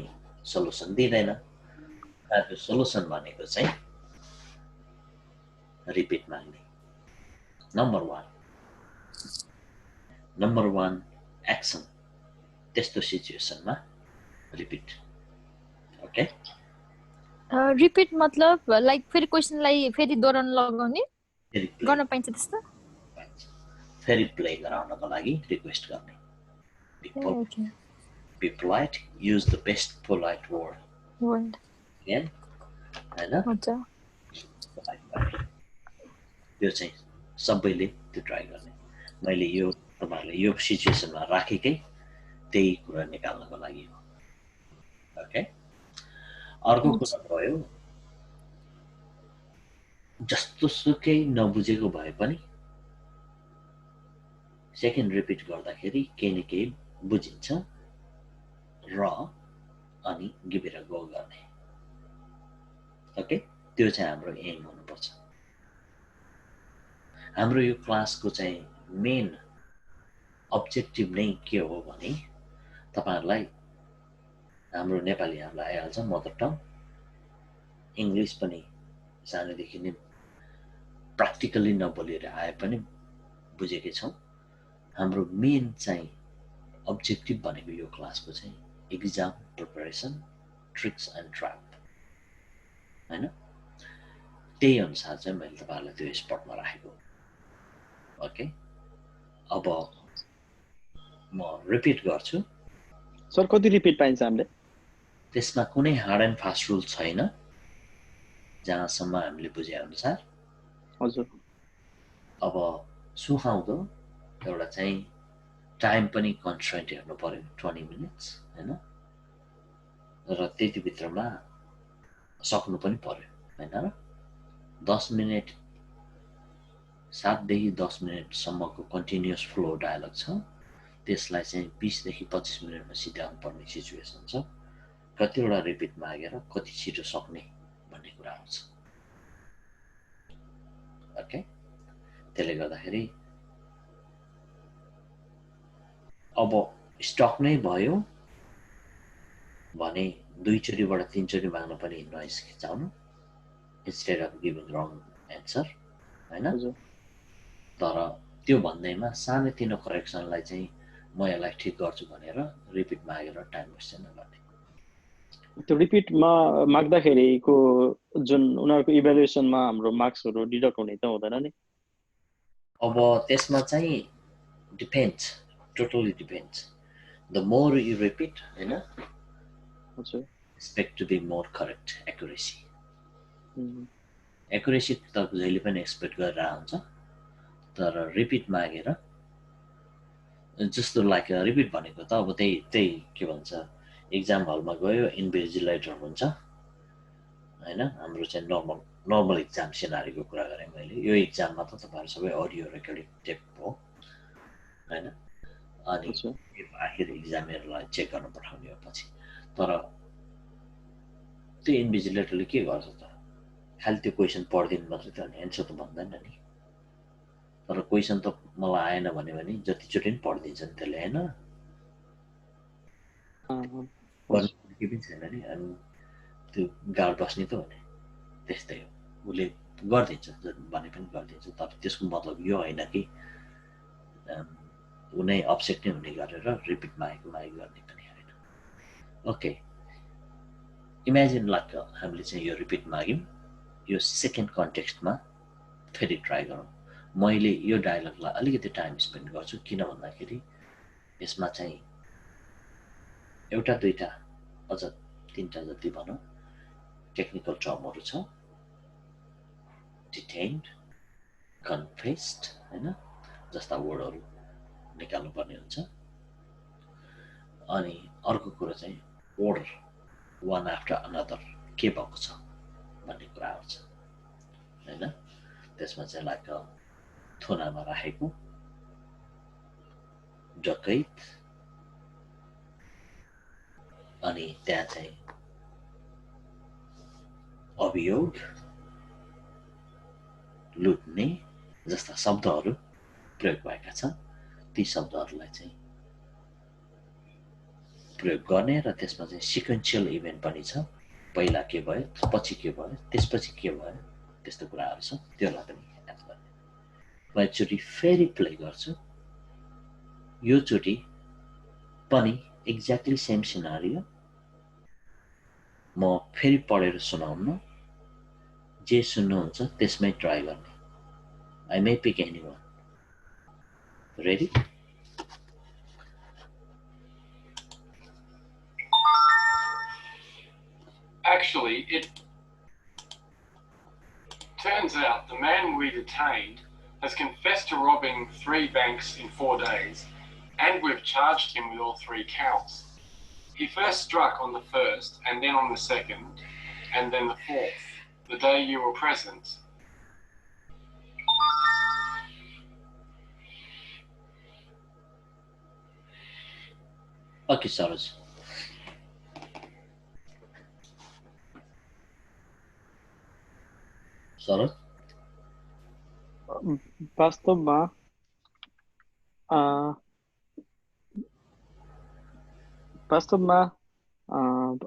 S1: सल्युसन दिँदैन। त्यो सल्युसन भनेको चाहिँ रिपिट माग्ने। नम्बर 1 एक्सन त्यस्तो सिचुएसनमा रिपिट। ओके,
S6: रिपिट मतलब लाइक फेरि क्वेसनलाई फेरि दोहोऱ्याउन लगाउने गर्न पाइन्छ त्यस्तो?
S1: फेरि प्ले गराउनको लागि रिक्वेस्ट गर्ने। Be polite, use the best polite word. Again, हैन? त्यो चाहिँ सबैले त्यो ट्राई गर्ने। मैले यो तपाईहरुले यो सिचुएसनमा राखेकै त्यही कुरा निकाल्नको लागि हो। ओके, अर्को कुरा भयो, जस्तो सुकै नबुझेको भए पनि सेकेन्ड रिपिट गर्दाखेरि केही न केही बुझिन्छ र अनि गिभ इट अ गो गर्ने। ओके, त्यो चाहिँ हाम्रो एम हुनुपर्छ। हाम्रो यो क्लासको चाहिँ मेन अब्जेक्टिभ नै के हो भने तपाईहरुलाई हाम्रो नेपाली हामीलाई आइहाल्छ मदर टङ, इङ्ग्लिस पनि सानैदेखि नै प्र्याक्टिकली नबोलेर आए पनि बुझेकै छौँ। हाम्रो मेन चाहिँ अब्जेक्टिभ भनेको यो क्लासको चाहिँ exam preparation tricks and trap हैन, त्यही अनुसार चाहिँ मैले तपाईहरुलाई त्यो स्पटमा राखेको। ओके, अब म रिपिट गर्छु।
S5: सर कति रिपिट पाइन्छ हामीले?
S1: त्यसमा कुनै हार्ड एन्ड फास्ट रुल छैन जहाँसम्म हामीले बुझे अनुसार।
S5: हजुर।
S1: अब सुहाउँदो एउटा चाहिँ टाइम पनि कन्स्ट्रेन्ट हेर्नु पर्यो 20 मिनट्स हैन, र त्यतिभित्रमा सक्नु पनि पर्यो हैन र 10 मिनट 7 देखि 10 मिनटसम्मको कन्टिन्युअस फ्लो डायलग छ, त्यसलाई चाहिँ 20 देखि 25 मिनटमा सिध्याउनु पर्ने सिचुएसन छ। कतिवटा रिपिट मागेर कति छिटो सक्ने भन्ने कुरा आउँछ। ओके, त्यसले गर्दाखेरि अब स्टक नै भयो भने 2 चोटिबाट 3 चोटि माग्न पनि नहिचकिचाउनु, instead of giving wrong answer हैन। तर त्यो भन्दैमा सानोतिनो करेक्सनलाई चाहिँ म यसलाई ठिक गर्छु भनेर रिपिट मागेर टाइम वेस्ट नगर्ने।
S5: त्यो रिपिटमा माग्दाखेरिको जुन उनीहरूको इभ्यालुएसनमा हाम्रो मार्क्सहरू डिडक्ट हुने त हुँदैन नि?
S1: अब त्यसमा चाहिँ depends, totally depends. The more you repeat हैन,
S5: हजुर,
S1: expect to be more correct accuracy. Accuracy त जहिले पनि एक्सपेक्ट गरेर हुन्छ, तर रिपिट मागेर जस्तो लाइक रिपिट भनेको त अब त्यही के भन्छ, एक्जाम हलमा गयो इन्भिजिलेटर हुन्छ हैन। हाम्रो चाहिँ नर्मल एक्जाम सिनारीको कुरा गरेँ मैले। यो एक्जाममा त तपाईहरु सबै अडियो रेकर्डिङ टेप हो हैन, अनि आखिर एक्जामिनरलाई चेक गर्न पठाउने हो पछि। तर त्यो इन्भिजिलेटरले के गर्छ त, खालि त्यो क्वेसन पढ्दिनु मात्रै त अनि एन्सर त भन्दैन नि। तर क्वेसन त मलाई आएन भने जतिचोटि पनि पढिदिन्छ नि त्यसले हैन, केही पनि छैन नि। अनि त्यो गाड बस्ने त हो नि, त्यस्तै हो, उसले गरिदिन्छ भने पनि गरिदिन्छ। तर त्यसको मतलब यो होइन कि ऊ नै अपसेट नै हुने गरेर रिपिट मागेको गर्ने पनि होइन। ओके, इमेजिन लाइक हामीले चाहिँ यो रिपिट माग्यौँ, यो सेकेन्ड कन्टेक्स्टमा फेरि ट्राई गरौँ। मैले यो डायलगलाई अलिकति टाइम स्पेन्ड गर्छु, किन भन्दाखेरि यसमा चाहिँ एउटा दुईटा अझ 3टा जति भनौँ टेक्निकल टर्महरू छ। डिटेन्ड, कन्फेस्ड हैन, जस्ता वर्डहरू निकाल्नु पर्ने हुन्छ। अनि अर्को कुरा चाहिँ order, one after another के भएको छ भन्ने कुरा आउँछ हैन। त्यसमा चाहिँ लाइक थुनामा राखेको डकैत, अनि त्यहाँ चाहिँ अभियोग, लुट्ने जस्ता शब्दहरू प्रयोग भएका छन्। ती शब्दहरूलाई चाहिँ प्रयोग गर्ने र त्यसमा चाहिँ सिक्वेन्शियल इभेन्ट पनि छ। पहिला के भयो, पछि के भयो, त्यसपछि के भयो, त्यस्तो कुराहरू छ, त्योलाई पनि याद गर्ने। म एकचोटि फेरि प्ले गर्छु। यो चोटि पनि एक्ज्याक्टली सेम सिनारियो, म फेरि पढेर सुनाउन, जे सुन्नुहुन्छ त्यसमै ट्राई गर्ने। I may pick anyone. Ready?
S2: Actually, it turns out the man we detained has confessed to robbing 3 banks in 4 days, and we've charged him with all 3 counts. He first struck on the 1st, and then on the 2nd, and then the 4th, the day you were present.
S1: Okay, Saraj. Saraj?
S5: वास्तवमा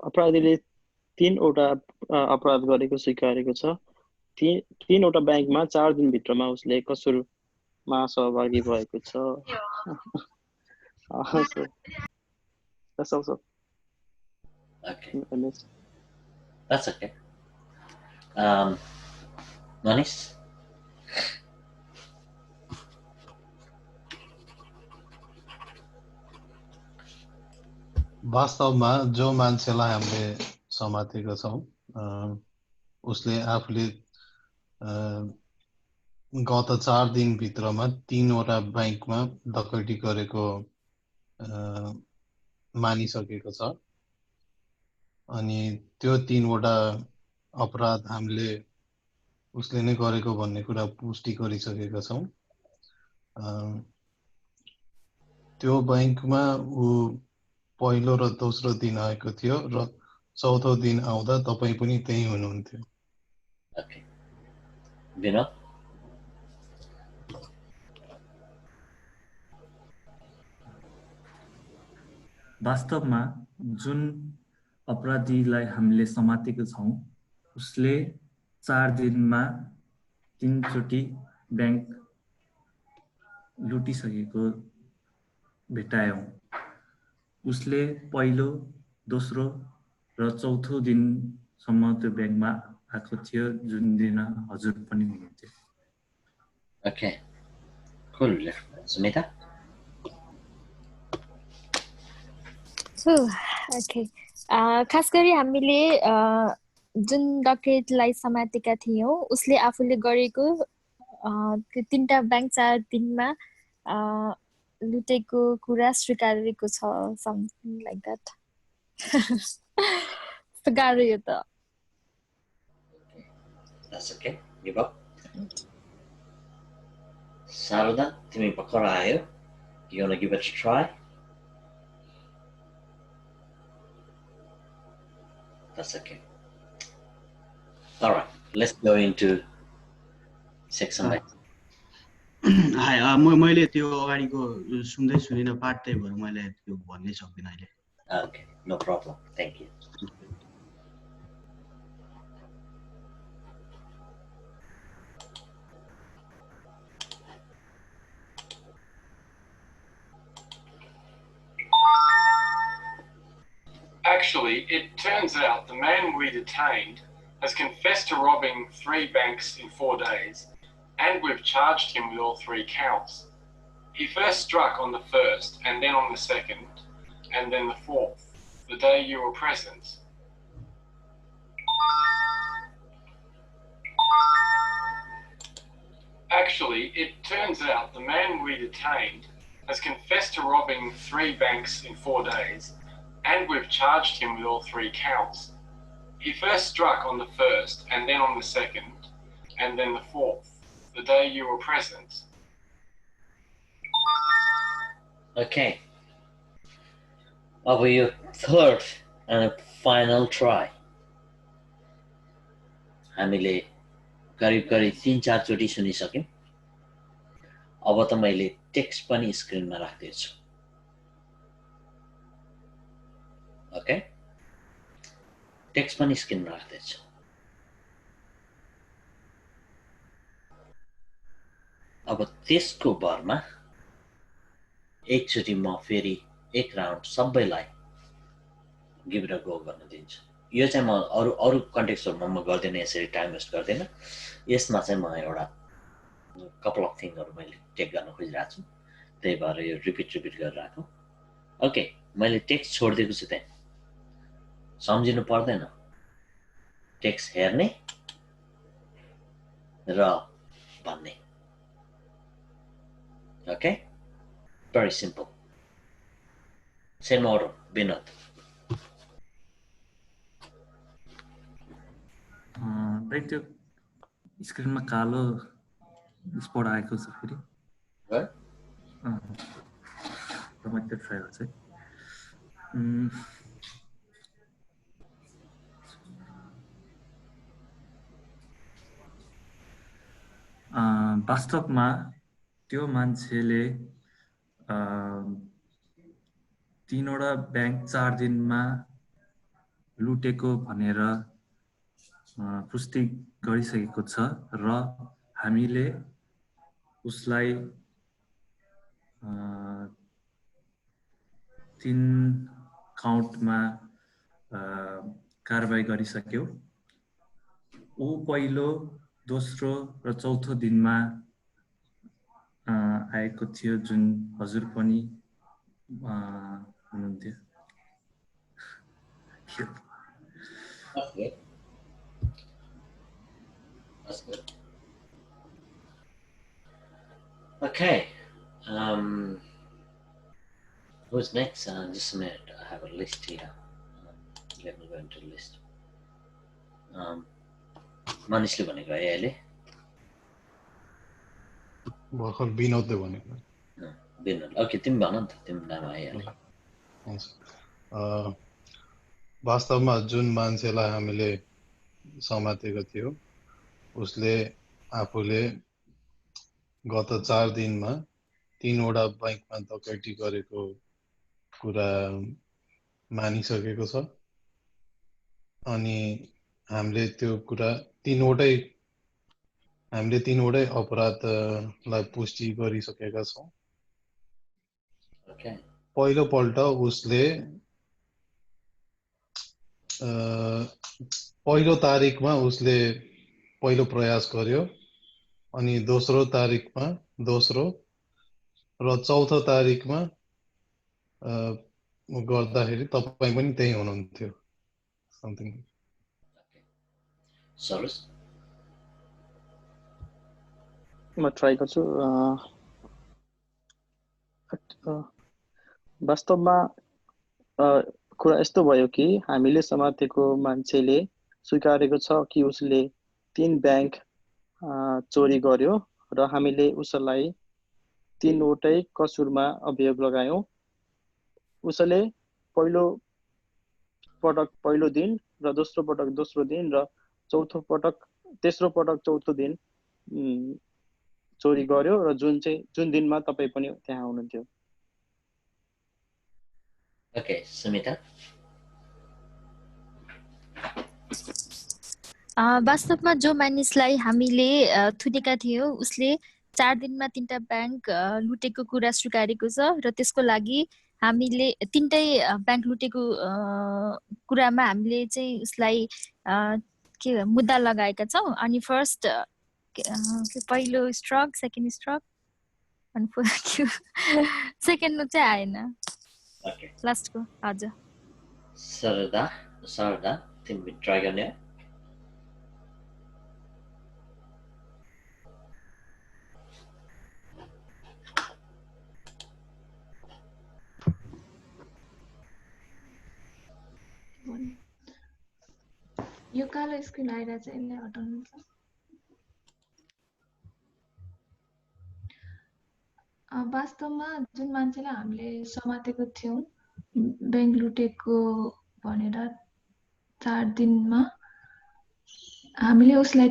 S5: अपराधीले 3वटा अपराध गरेको स्वीकारेको छ। तीनवटा ब्याङ्कमा 4 दिनभित्रमा उसले कसुरमा सहभागी भएको छ। That's also.
S1: Okay.
S5: I missed.
S1: That's okay. Manish?
S3: वास्तवमा जो मान्छेलाई हामीले समातेको छौं उसले आफूले गत 4 दिनभित्रमा 3वटा ब्याङ्कमा डकैती गरेको मानिसकेको छ। अनि त्यो 3वटा अपराध हामीले उसले नै गरेको भन्ने कुरा पुष्टि गरिसकेका छौं। त्यो ब्याङ्कमा ऊ पहिलो र दोस्रो दिन आएको थियो र चौथो दिन आउँदा तपाई पनि त्यही हुनुहुन्थ्यो।
S1: Okay. Vinod?
S4: वास्तवमा जुन अपराधीलाई हामीले समातेको छौं उसले 4 दिनमा 3 चोटी ब्याङ्क लुटिसकेको भेटायौं। उसले पहिलो, दोस्रो र चौथो दिनसम्म त्यो ब्याङ्कमा आएको थियो जुन दिन हजुर पनि हुनुहुन्थ्यो।
S1: Okay. Cool. Sumita?
S6: Okay. खास गरी हामीले जुन डकैतलाई समातेका थियौं उसले आफूले गरेको त्यो 3टा ब्याङ्क 4 दिनमा लुटेको कुरा स्वीकारेको छ, something like that. गाह्रो यो त।
S1: That's okay. Give up. Sarada, timi भर्खर आयो. You want to give it a try? That's okay. All right, let's go into section by.
S7: हाय मैले त्यो अगाडिको सुन्दै सुनिन पार्ट त्यही भएर मैले त्यो भन्नै सक्दिन अहिले।
S1: Okay, no problem. Thank you.
S2: Actually, it turns out the man we detained has confessed to robbing 3 banks in 4 days, and we've charged him with all 3 counts. He first struck on the 1st, and then on the 2nd, and then the 4th, the day you were present. Actually, it turns out the man we detained has confessed to robbing 3 banks in 4 days, and we've charged him with all 3 counts. He first struck on the 1st, and then on the 2nd, and then the 4th, the day you were present.
S1: Okay. Over your third and final try. हामीले करिब 3-4 चोटी सुनिसक्यौं। अब त मैले text पनि स्क्रिनमा राख्दैछु। Okay, text पनि स्क्रिनमा राख्दैछु। अब त्यसको भरमा एकचोटी म फेरि एक राउन्ड सबैलाई गिभ र गो गर्न दिन्छु। यो चाहिँ म अरु कन्टेक्स्टहरुमा म गर्दैन, यसरी टाइम वेस्ट गर्दैन। यसमा चाहिँ म एउटा कपल अफ थिङहरु मैले टेक गर्न खोजिरहेको छु, त्यही भएर यो रिपिट गरिरहेको। ओके, मैले टेक्स्ट छोड्दिएको छु त्यहाँ, सम्झिनु पर्दैन। टेक्स्ट हेर्ने र भन्ने। Okay, very simple. Same order, Vinod.
S4: Right, त्यो स्क्रिनमा कालो स्पट आएको छ फेरि। म त्यो ट्राई गर्छु है। वास्तवमा त्यो मान्छेले 3वटा बैंक 4 दिनमा लुटेको भनेर पुष्टि गरिसकेको छ र हामीले उसलाई 3 काउन्टमा कारबाही गरिसक्यो। ऊ पहिलो, दोस्रो र चौथो दिनमा आएको थियो, जुन हजुर पनि हुनुहुन्थ्यो।
S1: That's good. That's good. Okay. Who's next? Just a minute. I have a list here. Let me go into the list. Manishले भनेको है अहिले?
S3: भर्खर विनोदले भनेको।
S1: विनोद, ओके, तिमी भन नि त, तिम्रो नाम आइहाल्यो।
S3: वास्तवमा जुन मान्छेलाई हामीले समातेको थियो उसले आफूले गत 4 दिनमा 3वटा बैंकमा डकैती गरेको कुरा मानिसकेको छ अनि हामीले त्यो कुरा 3वटै अपराधलाई पुष्टि गरिसकेका छौं।
S1: Okay.
S3: पहिलो पल्ट उसले पहिलो तारिखमा उसले पहिलो प्रयास गर्यो अनि दोस्रो तारिखमा दोस्रो र चौथो तारिखमा गर्दाखेरि तपाई पनि त्यही हुनुहुन्थ्यो। समथिङ।
S1: सरोज,
S5: म ट्राई गर्छु। वास्तवमा कुरा यस्तो भयो कि हामीले समातेको मान्छेले स्वीकारेको छ कि उसले 3 बैंक चोरी गर्यो र हामीले उसलाई 3वटै कसुरमा अभियोग लगायौं। उसले पहिलो पटक पहिलो दिन र दोस्रो पटक दोस्रो दिन र चौथो पटक तेस्रो पटक चौथो दिन चोरी गर्यो र जुन दिनमा तपाई पनि त्यहाँ हुनुहुन्थ्यो।
S1: ओके, सुमिता।
S6: वास्तवमा जो मानिसलाई हामीले थुनेका थियौं उसले 4 दिनमा 3टा बैंक लुटेको कुरा स्वीकारेको छ र त्यसको लागि हामीले 3टै बैंक लुटेको कुरामा हामीले चाहिँ उसलाई के मुद्दा लगाएका छौं। अनि फर्स्ट पहिलो स्ट्रक, सेकेन्ड स्ट्रक अनि सेकेन्ड चाहिँ आएन।
S1: ओके,
S6: लास्टको। हजुर।
S1: सरदा तिमी ट्राई गर्ने?
S8: यो कालो स्क्रिन आइरहेछ, यसलाई हटाउनुहुन्छ? वास्तवमा जुन मान्छेलाई हामीले समातेको थियौं बैंक लुटेको भनेर 4 दिनमा हामीले उसलाई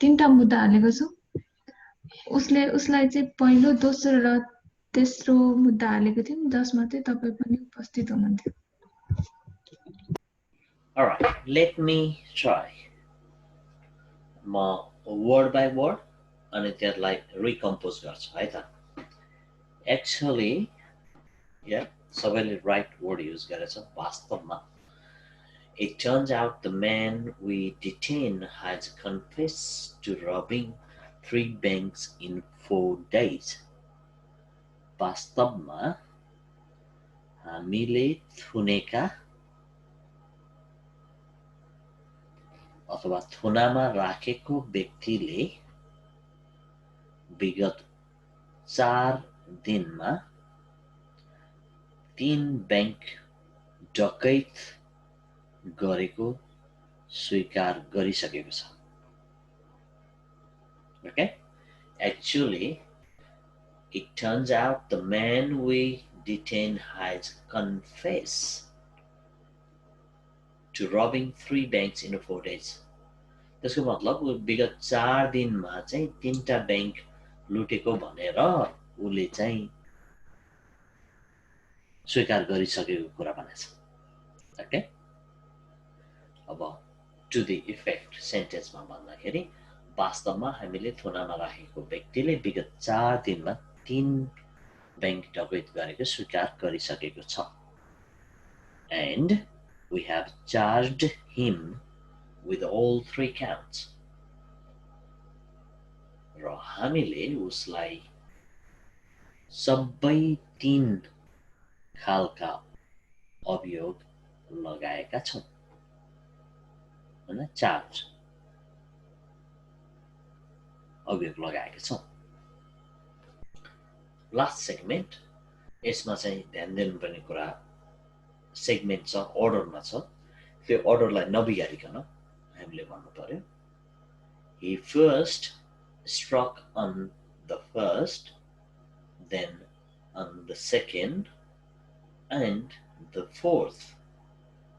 S8: 3टा मुद्दा हालेको छौं। उसलाई चाहिँ पहिलो, दोस्रो र तेस्रो मुद्दा हालेको थियौं, जसमा चाहिँ तपाई पनि उपस्थित हुनुहुन्थ्यो।
S1: All right, let me try. Word by word and त्यसलाई recompose गर्छु है त। Actually, yeah, सबैले right word use गरेछ। वास्तवमा it turns out the man we detained has confessed to robbing 3 banks in 4 days. वास्तवमा हामीले थुनेका अथवा थुनामा राखेको व्यक्तिले विगत 4 दिनमा 3 बैंक डकैत गरेको स्वीकार गरिसकेको छ। Okay? Actually, it turns out the man we detained has confessed to robbing 3 banks in 4 days. त्यसको मतलब विगत 4 दिनमा चाहिँ 3टा बैंक लुटेको भनेर उले चाहिँ स्वीकार गरिसकेको कुरा भनेछ. ओके, अब टु द इफेक्ट सेन्टेन्समा भन्दाखेरि वास्तवमा हामीले थुनामा राखेको व्यक्तिले विगत 4 दिनमा 3 बैंक डकैत गरेको स्वीकार गरिसकेको छ. And we have charged him with all 3 counts. र हामीले उसलाई सबै 3 खालका अभियोग लगाएका छौं. हैन, चार्ज अभियोग लगाएका छौं. लास्ट सेगमेन्ट, यसमा चाहिँ ध्यान दिनुपर्ने कुरा सेगमेन्ट छ, अर्डरमा छ. त्यो अर्डरलाई नबिगारिकन हामीले भन्नु पर्यो. He first struck on the first, then on the second, and the fourth,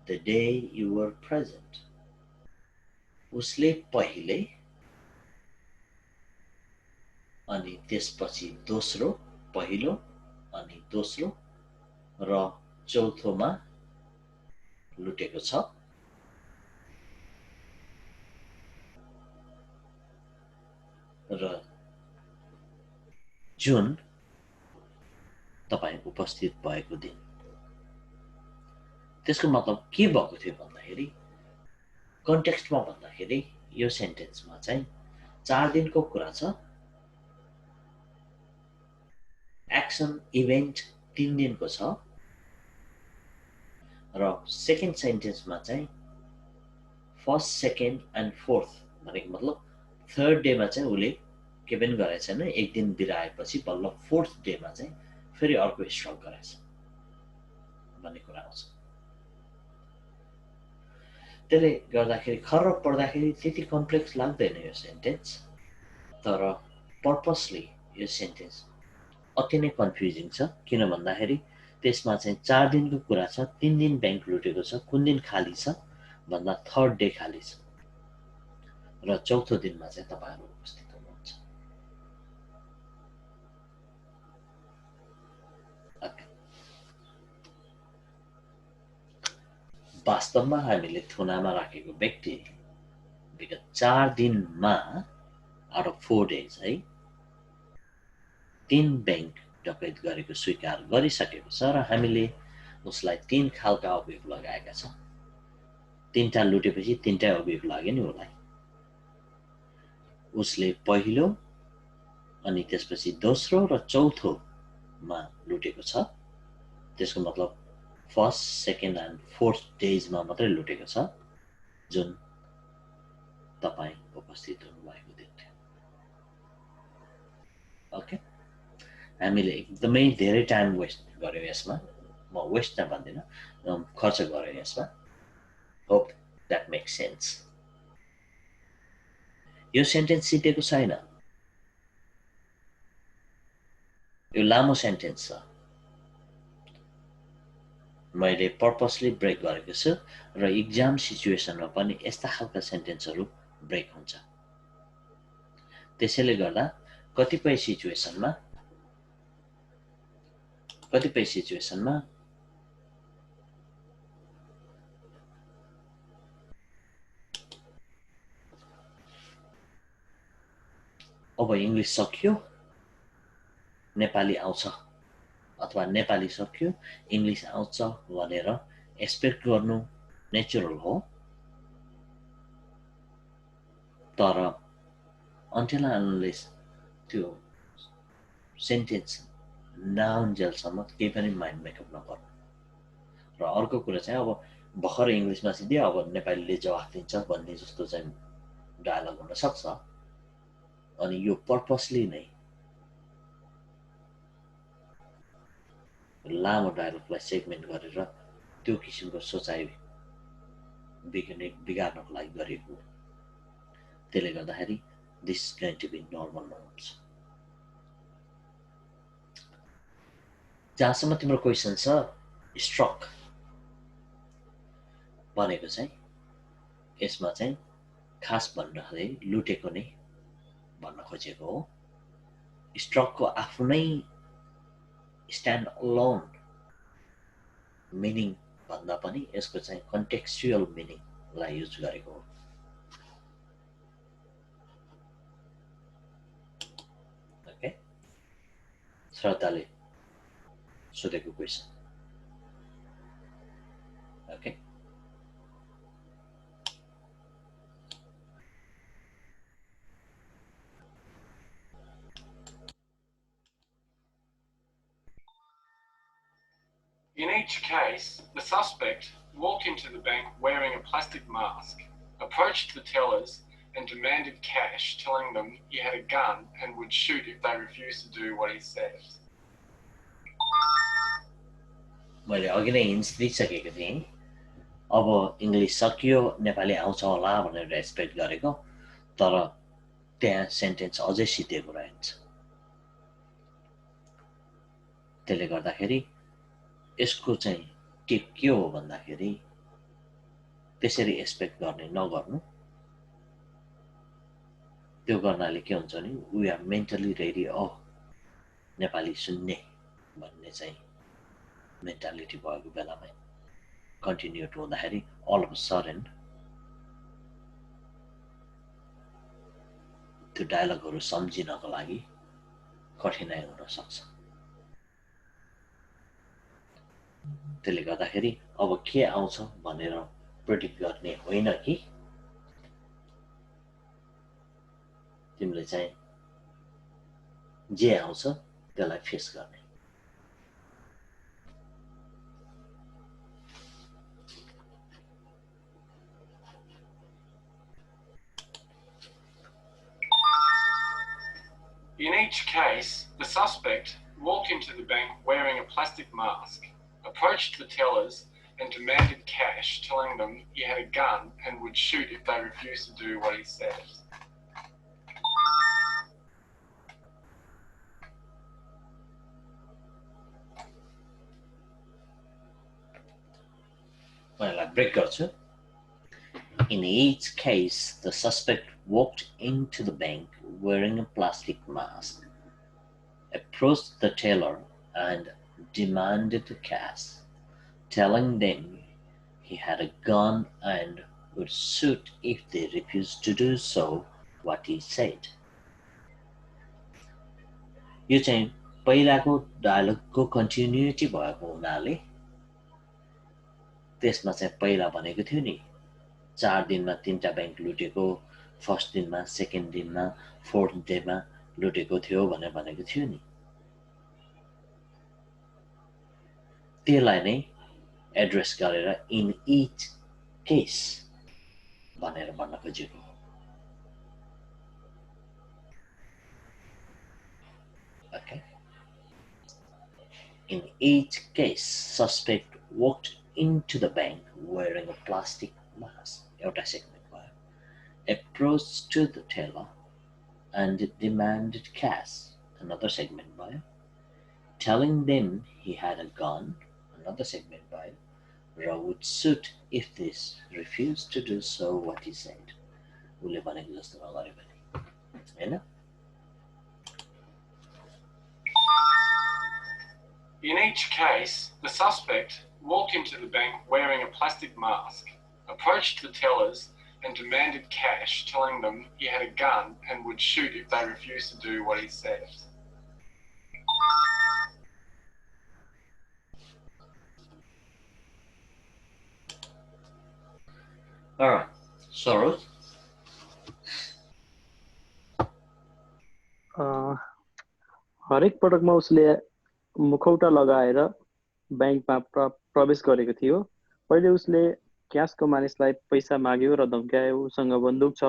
S1: the day you were present. उसले पहिले अनि त्यसपछि दोस्रो, पहिलो अनि दोस्रो र चौथोमा लुटेको छ. र जुन तपाई उपस्थित भएको दिन. त्यसको मतलब के भएको थियो भन्दाखेरि कन्टेक्स्टमा भन्दाखेरि यो सेन्टेन्समा चाहिँ 4 दिनको कुरा छ. एक्सन इभेन्ट 3 दिनको छ. र सेकेन्ड सेन्टेन्समा चाहिँ फर्स्ट, सेकेन्ड एन्ड फोर्थ भनेको मतलब थर्ड डेमा चाहिँ उले के पनि गरेको छैन. एक दिन बिराएपछि बल्ल फोर्थ डेमा चाहिँ फेरि अर्को स्ट्रक गरेछ भन्ने कुरा आउँछ. त्यसले गर्दाखेरि खर्र पढ्दाखेरि त्यति कम्प्लेक्स लाग्दैन यो सेन्टेन्स. तर पर्पसली यो सेन्टेन्स अति नै कन्फ्युजिङ छ. किन भन्दाखेरि त्यसमा चाहिँ 4 दिनको कुरा छ. 3 दिन बैंक लुटेको छ. कुन दिन खाली छ भन्दा थर्ड डे खाली छ र चौथो दिनमा चाहिँ तपाईहरु उपस्थित हुनुहुन्छ. वास्तवमा हामीले थुनामा राखेको व्यक्ति विगत 4 दिनमा आउट अफ 4 डेज है 3 बैंक डकैत गरेको स्वीकार गरिसकेको छ र हामीले उसलाई 3 खालका अभियोग लगाएका छौं. 3टा लुटेपछि 3टा अभियोग लाग्यो नि उसलाई. उसले पहिलो अनि त्यसपछि दोस्रो र चौथोमा लुटेको छ. त्यसको मतलब फर्स्ट, सेकेन्ड एन्ड फोर्थ डेजमा मात्रै लुटेको छ जुन तपाई उपस्थित हुनुभएको दिन थियो. ओके, हामीले एकदमै धेरै टाइम वेस्ट गर्यौं यसमा. म वेस्ट न भन्दिन, खर्च गर्यौं यसमा. Hope that makes sense. यो सेन्टेन्स सिटेको छैन. यो लामो सेन्टेन्स छ. मैले पर्पसली ब्रेक गरेको छु र एक्जाम सिचुएसनमा पनि यस्ता खालका सेन्टेन्सहरू ब्रेक हुन्छ. त्यसैले गर्दा कतिपय सिचुएसनमा अब इंग्लिश सक्यो नेपाली आउँछ अथवा नेपाली सक्यो इंग्लिश आउँछ भनेर एक्सपेक्ट गर्नु नेचुरल हो. तर until unless त्यो सेन्टेन्स नआउन्जेलसम्म केही पनि माइन्ड मेकअप नगर्नु. र अर्को कुरा चाहिँ अब भर्खर इंग्लिशमा सिधै अब नेपालीले जवाफ दिन्छ भन्ने जस्तो चाहिँ डायलग हुन सक्छ. अनि यो पर्पसली नै लामो डायलगलाई सेगमेन्ट गरेर त्यो किसिमको सोचाइ बिगार्नको लागि गरिएको हो. त्यसले गर्दाखेरि this is going to be normal notes. जहाँसम्म तिम्रो क्वेसन छ स्ट्रक भनेको चाहिँ यसमा चाहिँ खास भन्दाखेरि लुटेको नै भन्न खोजेको हो। स्ट्रकको आफ्नै स्ट्यान्ड अलोन मिनिङ भन्दा पनि यसको चाहिँ कन्टेक्स्चुअल मिनिङलाई युज गरेको हो। ओके, श्रद्धाले सोधेको question. Okay,
S2: In each case, the suspect walked into the bank wearing a plastic mask, approached the tellers and demanded cash, telling them he had a gun and would shoot if they refused to do what he said.
S1: मैले अघि नै hints दिइसकेको थिएँ। अब English सकियो, नेपाली आउँछ होला भनेर एक्सपेक्ट गरेको, तर त्यहाँ सेन्टेन्स अझै सिद्धेको रहन्छ। त्यसले गर्दाखेरि यसको चाहिँ टिप के हो भन्दाखेरि त्यसरी एक्सपेक्ट गर्ने नगर्नु। त्यो गर्नाले के हुन्छ भने we are mentally ready Nepali सुन्ने भन्ने चाहिँ मेन्टालिटी भएको बेलामा कन्टिन्यू हुँदाखेरि अल अफ सडन त्यो डायलगहरू सम्झिनको लागि कठिनाइ हुन सक्छ। त्यसले गर्दाखेरि अब के आउँछ भनेर प्रेडिक्ट गर्ने होइन कि तिमीले चाहिँ जे आउँछ त्यसलाई फेस गर्ने।
S2: In each case, the suspect walked into the bank wearing a plastic mask, approached the tellers and demanded cash, telling them he had a gun and would shoot if they refused to do what he said.
S1: मलाई brake गर्छु। In each case, the suspect walked into the bank wearing a plastic mask, approached the teller and demanded cash, telling them he had a gun and would shoot if they refused to do so what he said. यो चाहिँ पहिलाको डायलगको continuity भएको हुनाले त्यसमा चाहिँ पहिला भनेको थियो नि 4 दिनमा 3टा बैंक लुटेको, फर्स्ट दिनमा, सेकेन्ड दिनमा, फोर्थ डेमा लुटेको थियो भनेर भनेको थियो नि। त्यसलाई नै एड्रेस गरेर इन इच केस भनेर भन्न खोजेको हो। Okay. In each case, suspect walked into the bank wearing a plastic mask. एउटा सेगमेन्ट भयो। Approached to the teller and demanded cash. Another segment भयो। Telling them he had a gun. Another segment भयो। र would shoot if they refused to do so what he said. उसले भनेको जस्तो नगर्यो भने, हैन?
S2: In each case, the suspect walked into the bank wearing a plastic mask, approached the tellers and demanded cash, telling them he had a gun and would shoot if they refused to do what he said.
S1: Alright, Sorrow.
S5: हरेक पटकमा उसले मुखौटा लगाएर बैंकमा प्रवेश गरेको थियो। पहिले उसले क्यासको मानिसलाई पैसा माग्यो र धम्कायो। उसँग बन्दुक छ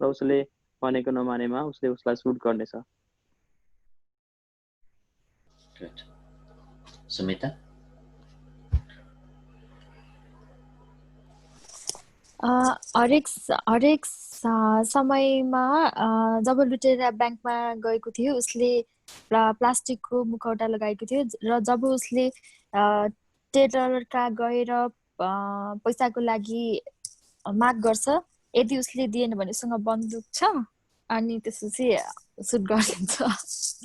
S5: र उसले भनेको नमानेमा उसले उसलाई सुट गर्नेछ।
S1: Good. Sumita?
S6: हरेक समयमा जब लुटेर ब्याङ्कमा गएको थियो उसले प्लास्टिकको मुखौटा लगाएको थियो र जब उसले टेलर कहाँ गएर पैसाको लागि माग गर्छ यदि उसले दिएन भने उसँग बन्दुक छ अनि त्यसपछि सुट गरिदिन्छ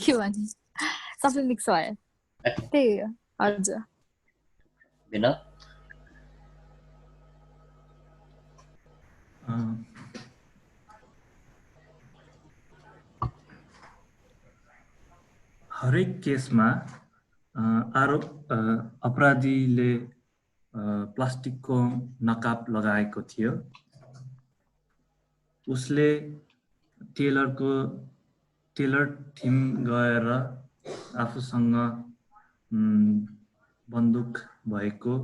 S6: के भन्ने सबै मिक्स भयो त्यही हो हजुर
S1: विनोद
S4: हरेक केसमा अपराधीले प्लास्टिकको नकाब लगाएको थियो उसले टेलर थिम गएर आफूसँग बन्दुक भएको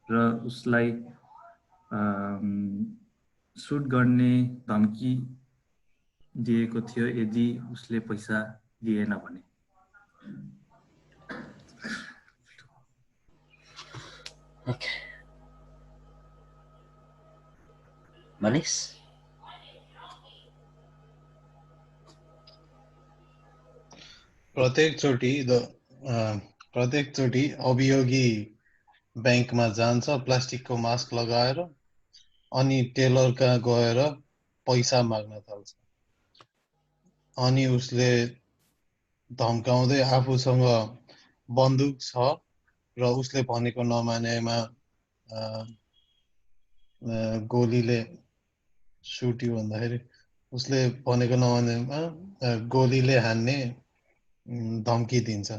S4: र उसलाई सुट गर्ने धम्की दिएको थियो यदि उसले पैसा दिएन भने
S1: Okay. Manish?
S3: प्रत्येकचोटि अभियोगी ब्याङ्कमा जान्छ प्लास्टिकको मास्क लगाएर अनि टेलर कहाँ गएर पैसा माग्न थाल्छ अनि उसले धम्काउँदै आफूसँग बन्दुक छ र उसले भनेको नमानेमा गोलीले सुट्यो भन्दाखेरि उसले भनेको नमानेमा गोलीले हान्ने धम्की दिन्छ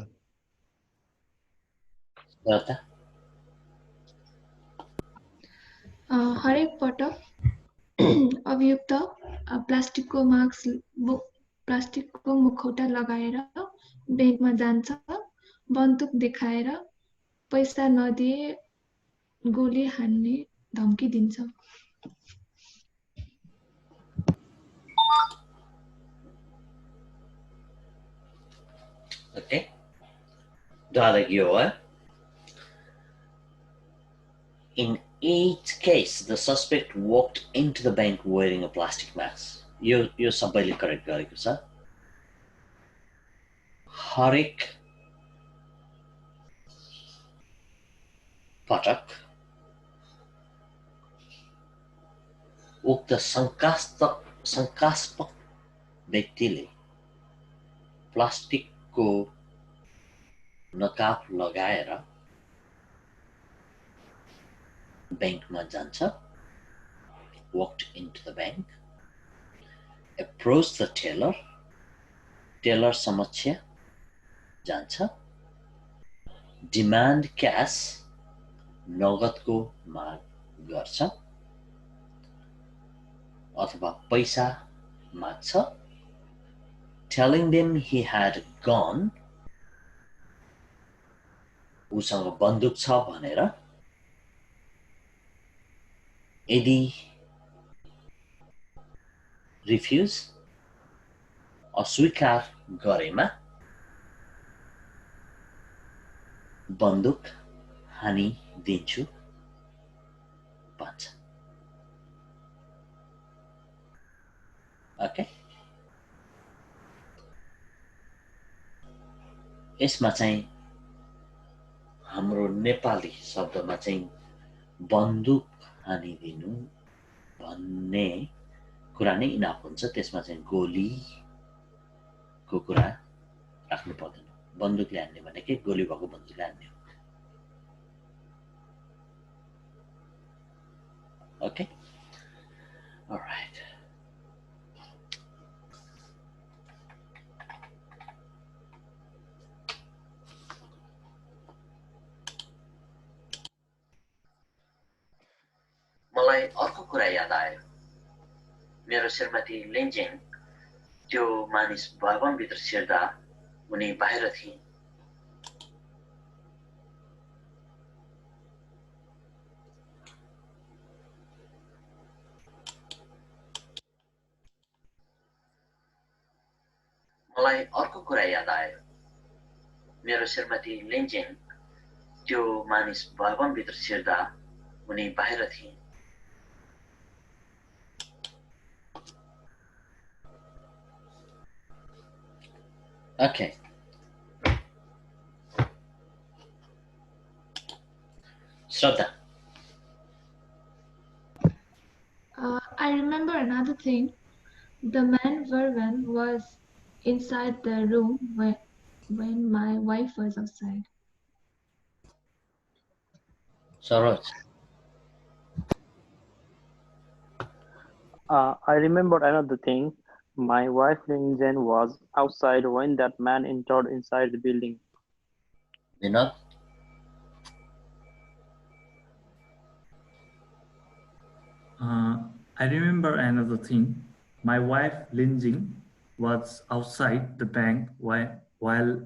S8: हरेक पटक अभियुक्त प्लास्टिकको मुखौटा लगाएर ब्याङ्कमा जान्छ बन्दुक देखाएर पैसा नदिए गोली हान्ने धम्की दिन्छ
S1: Okay. Dialogue your In each case, the suspect walked into the bank wearing a plastic mask. You're सबैले करेक्ट गरेको छ हरेक पटक उक्त शङ्कास्पद व्यक्तिले प्लास्टिकको नकाब लगाएर ब्याङ्कमा जान्छ walked into the bank approached the teller समक्ष जान्छ demand cash नगदको माग गर्छ अथवा पैसा माग्छ telling them he had gone उसँग बन्दुक छ भनेर यदि रिफ्युज अस्वीकार गरेमा बन्दुक हानि दिन्छु भन्छ ओके यसमा चाहिँ हाम्रो नेपाली शब्दमा चाहिँ बन्दुक हानिदिनु भन्ने कुरा नै इनाफ हुन्छ त्यसमा चाहिँ गोलीको कुरा राख्नु पर्दैन बन्दुकले हान्ने भनेकै गोली भएको बन्दुकले हान्ने हो ओके अलराइट मलाई अर्को कुरा याद आयो मेरो श्रीमती लेन्जेङ त्यो मानिस भवनभित्र छिर्दा उनी बाहिर थिए मलाई अर्को कुरा याद आयो मेरो श्रीमती लेन्जेङ त्यो मानिस भवनभित्र छिर्दा उनी बाहिर थिए Okay. Shraddha.
S8: remember another thing. The man Vervan was inside the room when my wife was outside.
S1: Saroj.
S5: I remembered another thing. My wife Linjen was outside when that man entered inside the building.
S1: Vinod.
S4: I remember another thing. My wife Lin Jing was outside the bank while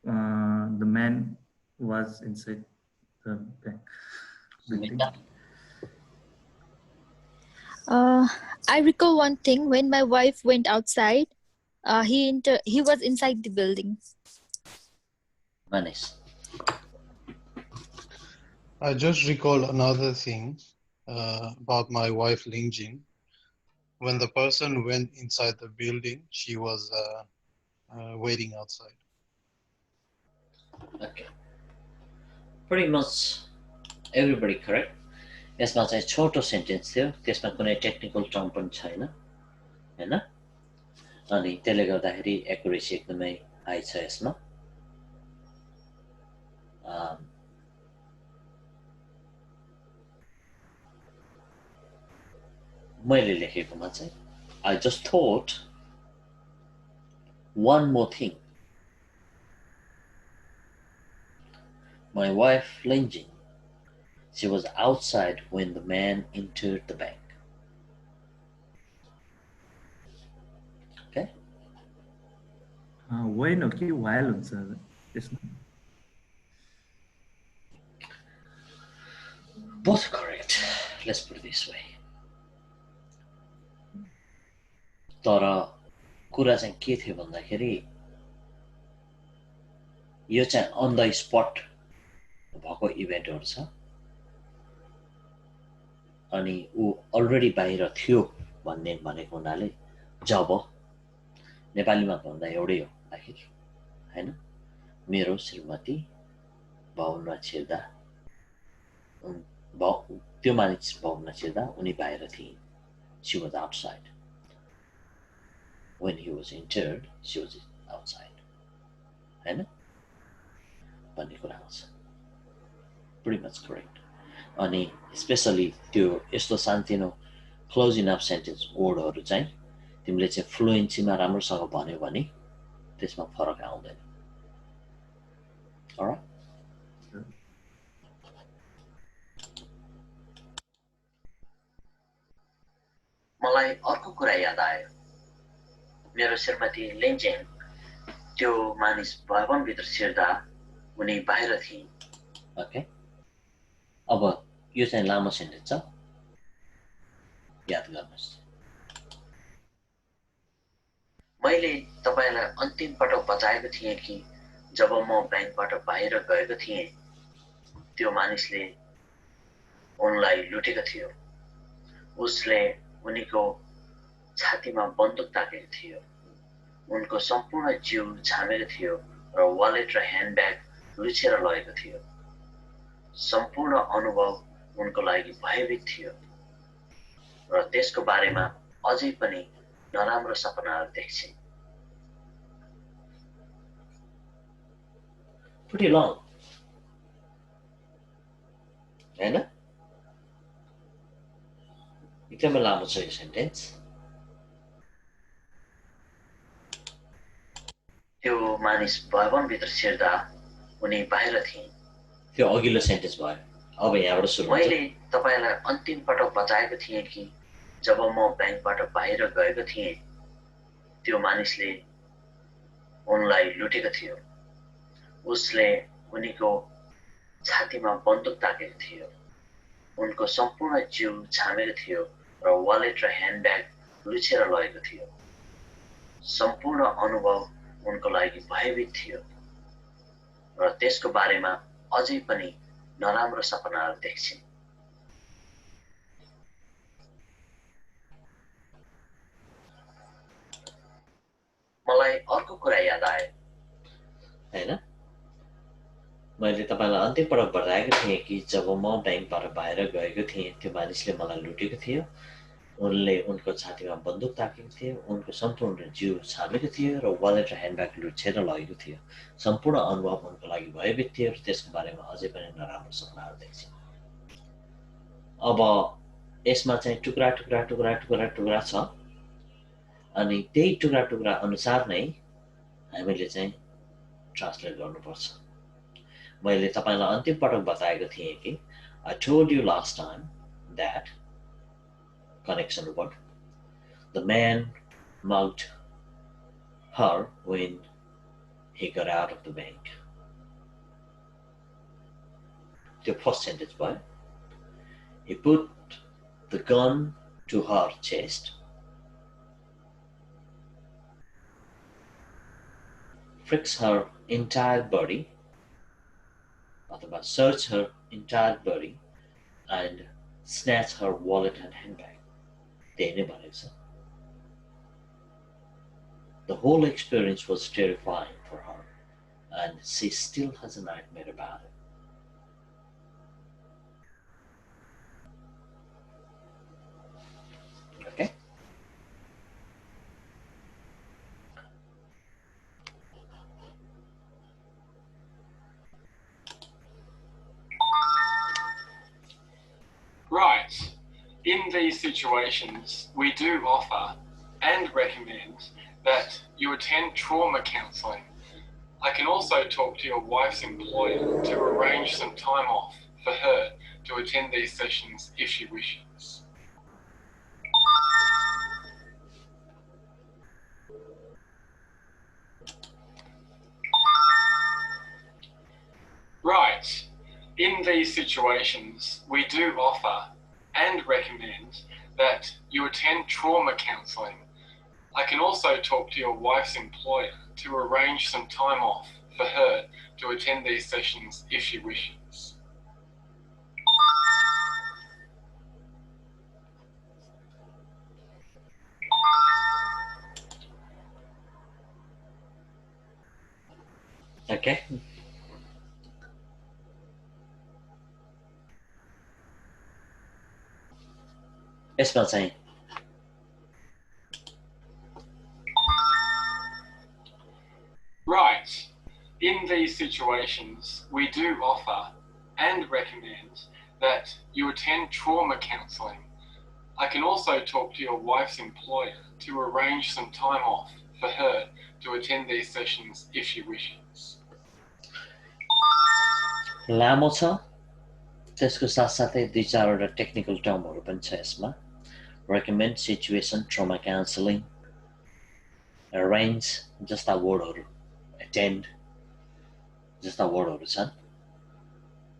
S4: the man was inside the bank building.
S1: Sumita.
S6: I recall one thing. When my wife went outside, he was inside the building.
S1: Manish.
S3: I just recalled another thing about my wife Lingjing. When the person went inside the building, she was waiting outside.
S1: Okay. Pretty much everybody correct. यसमा चाहिँ छोटो sentence थियो, त्यसमा कुनै technical term पनि छैन, हैन? अनि त्यसले गर्दाखेरि एक्युरेसी एकदमै हाई छ यसमा। मैले लेखेकोमा चाहिँ I just thought one more thing. My wife Lingjing, she was outside when the man entered the bank. Okay?
S4: When हो कि while हुन्छ त्यसमा?
S1: Both correct. Let's put it this way. तर कुरा चाहिँ के थियो भन्दाखेरि यो चाहिँ अन द स्पट भएको इभेन्टहरु छ अनि ऊ अलरेडी बाहिर थियो भन्ने भनेको हुनाले जब नेपालीमा भन्दा एउटै हो आखिर हैन मेरो श्रीमती भवनमा छिर्दा त्यो मानिस भवनमा छिर्दा उनी बाहिर थिइन् she was outside when he was entered she was outside हैन भन्ने कुरा आउँछ pretty much correct अनि स्पेशली त्यो यस्तो सानतिनो क्लोज इनफ सेन्टेन्स वर्डहरु चाहिँ तिमीले चाहिँ फ्लुएन्सीमा राम्रोसँग भन्यो भने त्यसमा फरक आउँदैन alright मलाई अर्को कुरा याद आयो मेरो श्रीमती लेन्जेङ त्यो मानिस भवन भित्र छिर्दा उनी बाहिर थिइन् ओके अब यो चाहिँ लामो सेन्टेन्स छ याद गर्नुस् मैले तपाईलाई अन्तिम पटक बचाएको थिएँ कि जब म बैंकबाट बाहिर गएको थिएँ त्यो मानिसले उनलाई लुटेको थियो उसले उनीको छातीमा बन्दुक ताकेको थियो उनको सम्पूर्ण जिउ झामेको थियो र वालेट र ह्यान्डब्याग लुचेर लगेको थियो सम्पूर्ण अनुभव उनको लागि भयभीत थियो र त्यसको बारेमा अझै पनि नराम्रो सपनाहरू देख्छिन् pretty long हैन एकदमै लामो छ यो सेन्टेन्स त्यो मानिस भवनभित्र छिर्दा उनी बाहिर थिइन् त्यो अघिल्लो सेन्टेन्स भयो अब यहाँबाट सुरु हुन्छ मैले तपाईलाई अन्तिम पटक बचाएको थिएँ कि जब म बैंकबाट बाहिर गएको थिएँ त्यो मानिसले उनलाई लुटेको थियो उसले उनीको छातीमा बन्दुक ताकेको थियो उनको सम्पूर्ण जिउ झामेको थियो र वालेट र ह्यान्डब्याग लुचेर लगेको थियो सम्पूर्ण अनुभव उनको लागि भयभीत थियो र त्यसको बारेमा अझै पनि नराम्रो सपनाहरू देख्छिन् मलाई अर्को कुरा याद आयो हैन मैले तपाईलाई अन्तिम पटक बताएको थिएँ कि जब म बैंकबाट बाहिर गएको थिएँ त्यो मानिसले मलाई लुटेको थियो उनले उनको छातीमा बन्दुक ताकेको थियो, उनको सम्पूर्ण जिउ छामेको थियो र वालेट र ह्यान्डब्याग लुट्छेर लगेको थियो। सम्पूर्ण अनुभव उनको लागि भयभीत थियो र त्यसको बारेमा अझै पनि नराम्रो सपनाहरू देख्छन्। अब यसमा चाहिँ टुक्रा टुक्रा टुक्रा टुक्रा टुक्रा छ, अनि त्यही टुक्रा टुक्रा अनुसार नै हामीले चाहिँ ट्रान्सलेट गर्नुपर्छ। मैले तपाईँलाई अन्तिम पटक बताएको थिएँ कि I told you last time that connection word, the man mugged her when he got out of the bank. The first sentence भयो, he put the gun to her chest, fix her entire body, अथवा search her entire body and snatch her wallet and handbag. त्यही नै भनेको छ. The whole experience was terrifying for her, and she still has a nightmare about it. Okay?
S2: Right. In these situations, we do offer and recommend that you attend trauma counselling. I can also talk to your wife's employer to arrange some time off for her to attend these sessions if she wishes. Right. In these situations, we do offer and recommend that you attend trauma counselling. I can also talk to your wife's employer to arrange some time off for her to attend these sessions if she wishes.
S1: Okay? यसमा चाहिँ
S2: Right. In these situations, we do offer and recommend that you attend trauma counselling. I can also talk to your wife's employer to arrange some time off for her to attend these sessions if she wishes.
S1: लामो छ, त्यसको साथसाथै 2-4 वटा technical टर्महरू पनि छ यसमा. Recommend, situation, trauma counseling, arrange जस्ता वर्डहरू, attend जस्ता वर्डहरू छन्.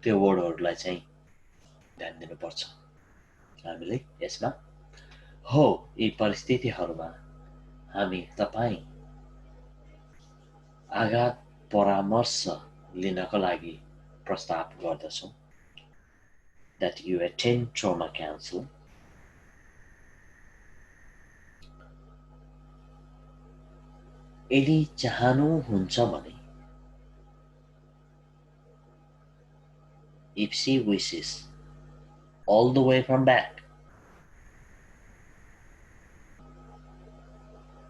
S1: त्यो वर्डहरूलाई चाहिँ ध्यान दिनुपर्छ हामीले यसमा. हो, यी परिस्थितिहरूमा हामी तपाईँ आघात परामर्श लिनको लागि प्रस्ताव गर्दछौँ. That you attend trauma counseling. यदि चाहनुहुन्छ भने, if she wishes, all the way from back.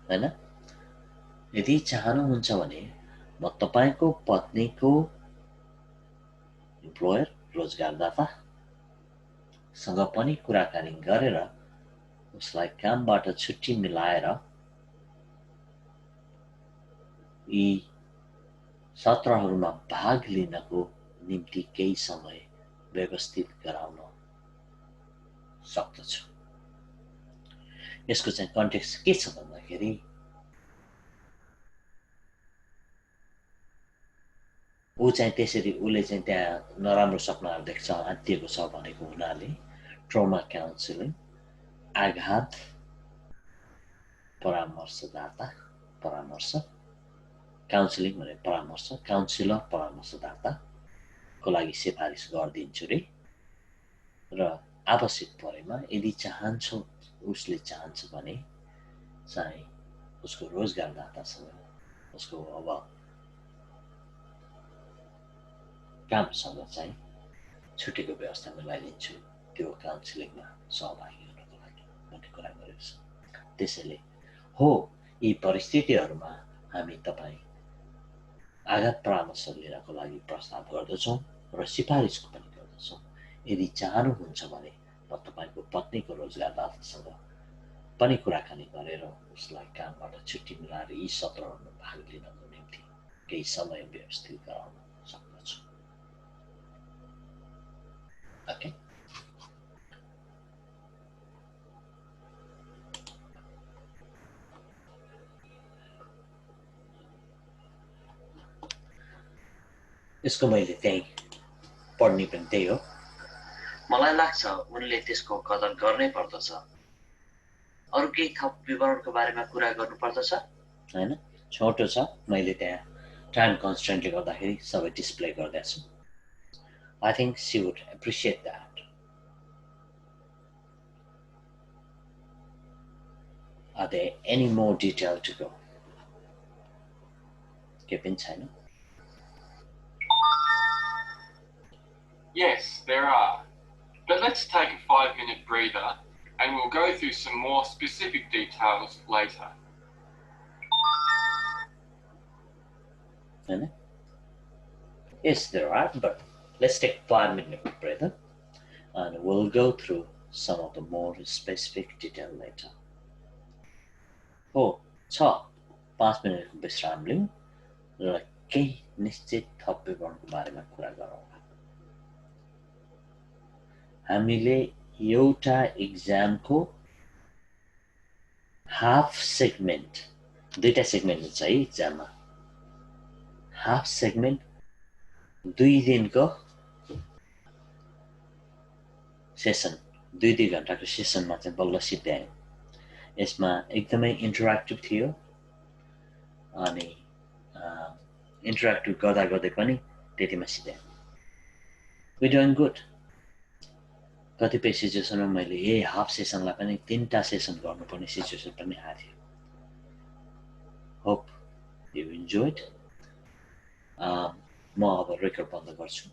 S1: हैन? यदि चाहनुहुन्छ भने म तपाईको पत्नीको इम्प्लोयर, रोजगारदाता सँग पनि कुराकानी गरेर उसलाई कामबाट छुट्टी मिलाएर यी सत्रहरूमा भाग लिनको निम्ति केही समय व्यवस्थित गराउन सक्दछु. यसको चाहिँ कन्टेक्स्ट के छ भन्दाखेरि ऊ चाहिँ त्यसरी उले चाहिँ त्यहाँ नराम्रो सपनाहरू देख्छ, आत्तिएको छ भनेको हुनाले ट्रोमा काउन्सिलिङ, आघात परामर्शदाता, परामर्श, काउन्सिलिङ भने परामर्श, काउन्सिलर परामर्शदाता को लागि सिफारिस गरिदिन्छु रे. र आवश्यक परेमा यदि चाहन्छ, उसले चाहन्छ भने चाहिँ उसको रोजगारदातासँग उसको अब कामसँग चाहिँ छुट्टीको व्यवस्था मिलाइदिन्छु त्यो काउन्सिलिङमा सहभागी हुनको लागि. भन्ने कुरा गरेको छ। त्यसैले हो यी परिस्थितिहरूमा हामी तपाईँ आघात परामर्श लिनको लागि प्रस्ताव गर्दछौँ र सिफारिस पनि गर्दछौँ। यदि चाहनुहुन्छ भने म तपाईँको पत्नीको रोजगारदातासँग पनि कुराकानी गरेर उसलाई कामबाट छुट्टी मिलाएर यी सत्रहरूमा भाग लिनको निम्ति केही समय व्यवस्थित गराउन सक्दछु। ओके, यसको मैले त्यही पढ्ने पनि त्यही हो। मलाई लाग्छ उनले त्यसको कदर गर्नै पर्दछ। अरू केही थप विवरणको बारेमा कुरा गर्नुपर्दछ हैन? छोटो छ, मैले त्यहाँ टाइम कन्स्ट्रेन्टले गर्दाखेरि सबै डिस्प्ले गर्दैछु। I think she would appreciate that. Are there any more detail to go? केही पनि छैन?
S2: Yes, there are. But let's take a 5-minute breather and we'll go through some more specific details later.
S1: Yes, there are, but let's take a 5-minute breather and we'll go through some of the more specific detail later. हो छ 5 मिनटको विश्राम लिउँ र केही निश्चित थप विवरणको बारेमा कुरा गरौँ। हामीले एउटा एक्जामको हाफ सेगमेन्ट, दुईटा सेगमेन्ट हुन्छ है एक्जाममा। हाफ सेगमेन्ट 2 दिनको सेसन, 2 घण्टाको सेसनमा चाहिँ बल्ल सिद्ध्यायौँ। यसमा एकदमै इन्टरेक्टिभ थियो अनि इन्टरेक्टिभ गर्दा गर्दै पनि त्यतिमा सिद्ध्यायौँ। We doing good. कतिपय सिचुएसनमा मैले यही हाफ सेसनलाई पनि 3टा सेसन गर्नुपर्ने सिचुएसन पनि आएको थियो। Hope you enjoyed. म अब रेकर्ड बन्द गर्छु।